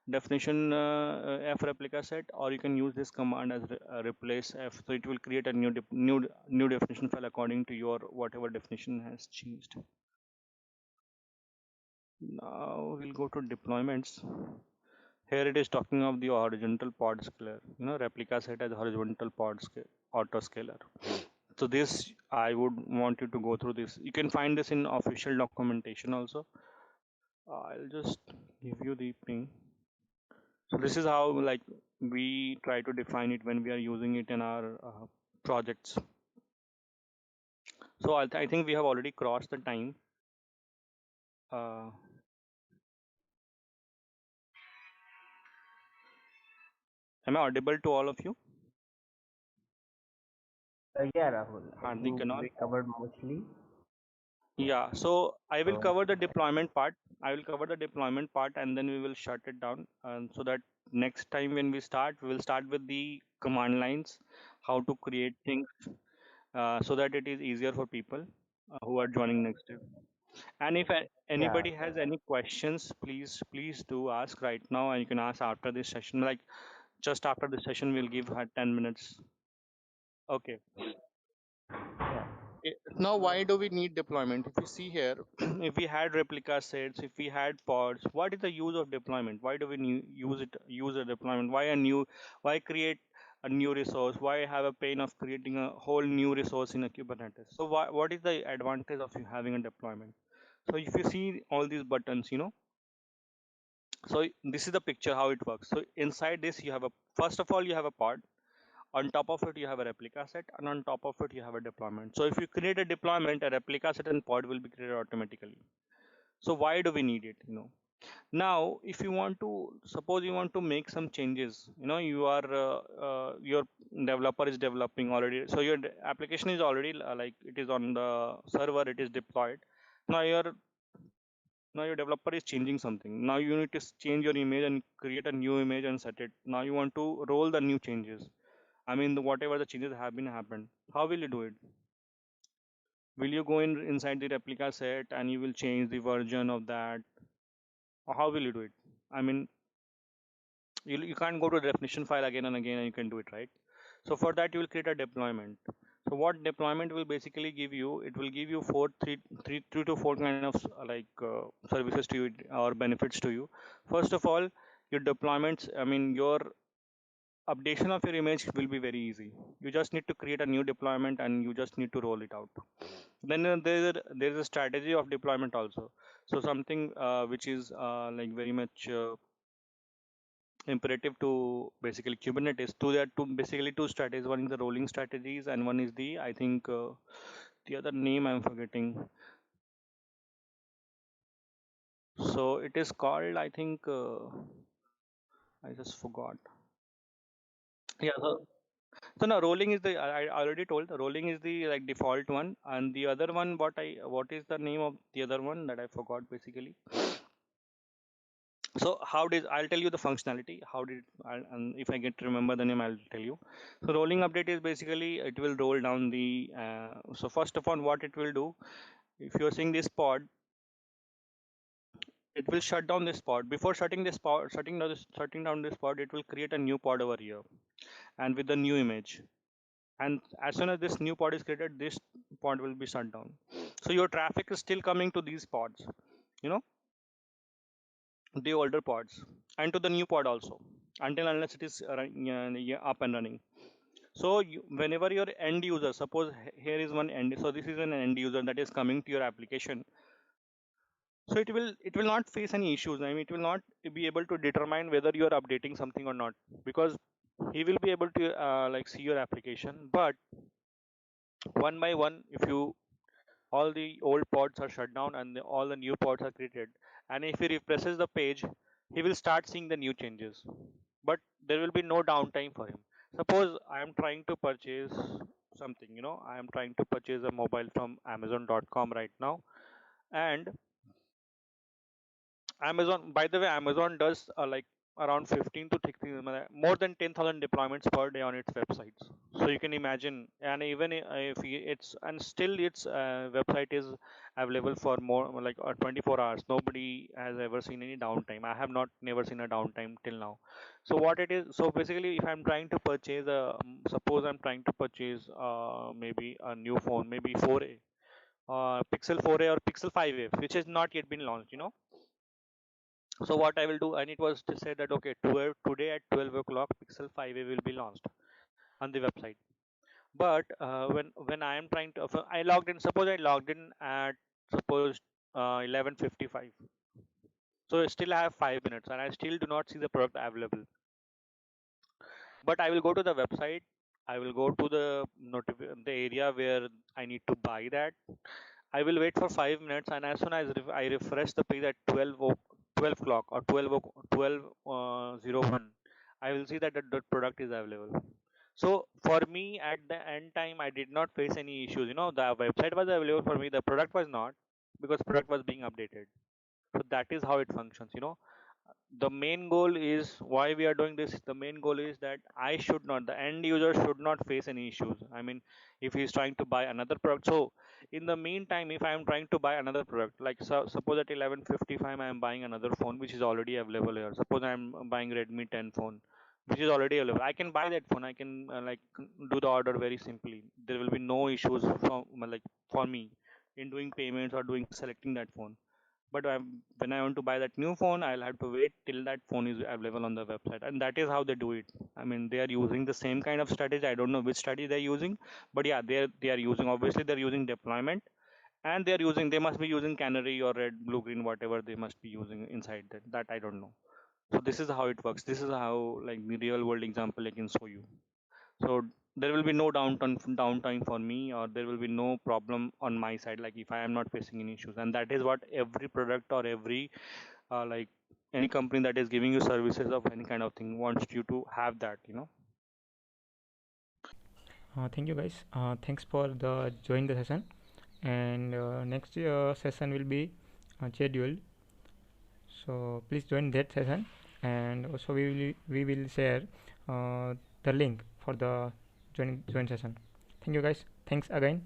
definition f replica set, or you can use this command as replace f. So it will create a new definition file according to your whatever definition has changed. Now we'll go to deployments. Here it is talking of the horizontal pod scaler. Replica set as horizontal pod scale autoscaler. So this I would want you to go through this. You can find this in official documentation also. I'll just give you the ping. So this is how like we try to define it when we are using it in our projects. So I think we have already crossed the time. Uh, am I audible to all of you? Yeah, Rahul. I Hardik think and all. we covered mostly. Yeah. So I will So cover the deployment part. I will cover the deployment part, and then we will shut it down. So that next time when we start, we will start with the command lines, how to create things, so that it is easier for people who are joining next year. And if yeah, anybody has any questions, please do ask right now, and you can ask after this session. Like just after the session, we'll give her 10 minutes. Okay. yeah, Now, why do we need deployment? If you see here, if we had replica sets, if we had pods, what is the use of deployment? Why do we use it? Use a deployment? Why a new? Why create a new resource? Why have a pain of creating a whole new resource in a Kubernetes? So, what is the advantage of you having a deployment? So, if you see all these buttons, so this is the picture how it works. So, inside this, you have a first of all you have a pod. On top of it you have a replica set, and on top of it you have a deployment. So if you create a deployment, a replica set and pod will be created automatically. So why do we need it? Now if you want to, suppose you want to make some changes, you are your developer is developing already, so your application is already like it is on the server, it is deployed. Now your developer is changing something. Now you need to change your image and create a new image and set it. Now you want to roll the new changes. I mean, whatever the changes have been happened, how will you do it? Will you go inside the replica set and you will change the version of that? Or how will you do it? I mean, you can't go to the definition file again and again and you can do it, right? So for that, you will create a deployment. So So what deployment will basically give you? It will give you three to four kind of services to you or benefits to you. First of all, your deployments. I mean, your updation of your image will be very easy. You just need to create a new deployment and you just need to roll it out. Then there is a strategy of deployment also. So something which is like very much imperative to basically Kubernetes. Two strategies. One is the rolling strategies, and one is the, I think the other name I'm forgetting. So it is called, I think I just forgot. Yeah. So now rolling is the, I already told, rolling is the like default one, and the other one, what is the name of the other one that I forgot basically. So I'll tell you the functionality. And if I get to remember the name, I'll tell you. So rolling update is basically it will roll down the. So first of all, what it will do, if you're seeing this pod, it will shut down this pod. Before shutting down this pod, it will create a new pod over here, and with the new image. And as soon as this new pod is created, this pod will be shut down. So your traffic is still coming to these pods, you know, the older pods, and to the new pod also, until unless it is up and running. So whenever your end user, suppose here is one end, so this is an end user that is coming to your application. So it will not face any issues. I mean, it will not be able to determine whether you are updating something or not, because he will be able to like see your application. But one by one, if you all the old pods are shut down and all the new pods are created, and if he refreshes the page, he will start seeing the new changes, but there will be no downtime for him. Suppose I am trying to purchase something, I am trying to purchase a mobile from amazon.com right now. And Amazon, by the way, Amazon does like around 15 to 16, more than 10,000 deployments per day on its websites. So you can imagine, and even if it's, and still its website is available for more like 24 hours. Nobody has ever seen any downtime. I have not never seen a downtime till now. So what it is, so basically, if I'm trying to purchase suppose I'm trying to purchase maybe a new phone, maybe 4A, Pixel 4A or Pixel 5A, which has not yet been launched. So what I will do, and it was to say that okay, today at 12 o'clock, Pixel 5A will be launched on the website. But when I am trying to, I logged in. Suppose I logged in at suppose 11:55. So I still have 5 minutes, and I still do not see the product available. But I will go to the website. I will go to the area where I need to buy that. I will wait for 5 minutes, and as soon as I refresh the page at 12 o'clock or 12:01, I will see that the product is available. So for me, at the end time, I did not face any issues. The website was available for me, the product was not, because product was being updated. So that is how it functions. The main goal is why we are doing this. The main goal is that the end user should not face any issues. I mean, if he's trying to buy another product, so in the meantime, if I am trying to buy another product, like suppose at 11:55 I am buying another phone which is already available here. Suppose I am buying Redmi 10 phone which is already available. I can buy that phone. I can do the order very simply. There will be no issues for me in doing payments or doing selecting that phone. But when I want to buy that new phone, I'll have to wait till that phone is available on the website, and that is how they do it. I mean, they are using the same kind of strategy. I don't know which strategy they're using, but yeah, they are using. Obviously, they're using deployment, and they must be using Canary or Red, Blue, Green, whatever they must be using inside that. That I don't know. So this is how it works. This is how, like, the real world example I can show you. So there will be no downtime for me, or there will be no problem on my side, like if I am not facing any issues. And that is what every product or every like any company that is giving you services of any kind of thing wants you to have that. Thank you guys. Thanks for the join the session, and next session will be scheduled. So please join that session, and also we will share the link for the join session. Thank you guys. Thanks again.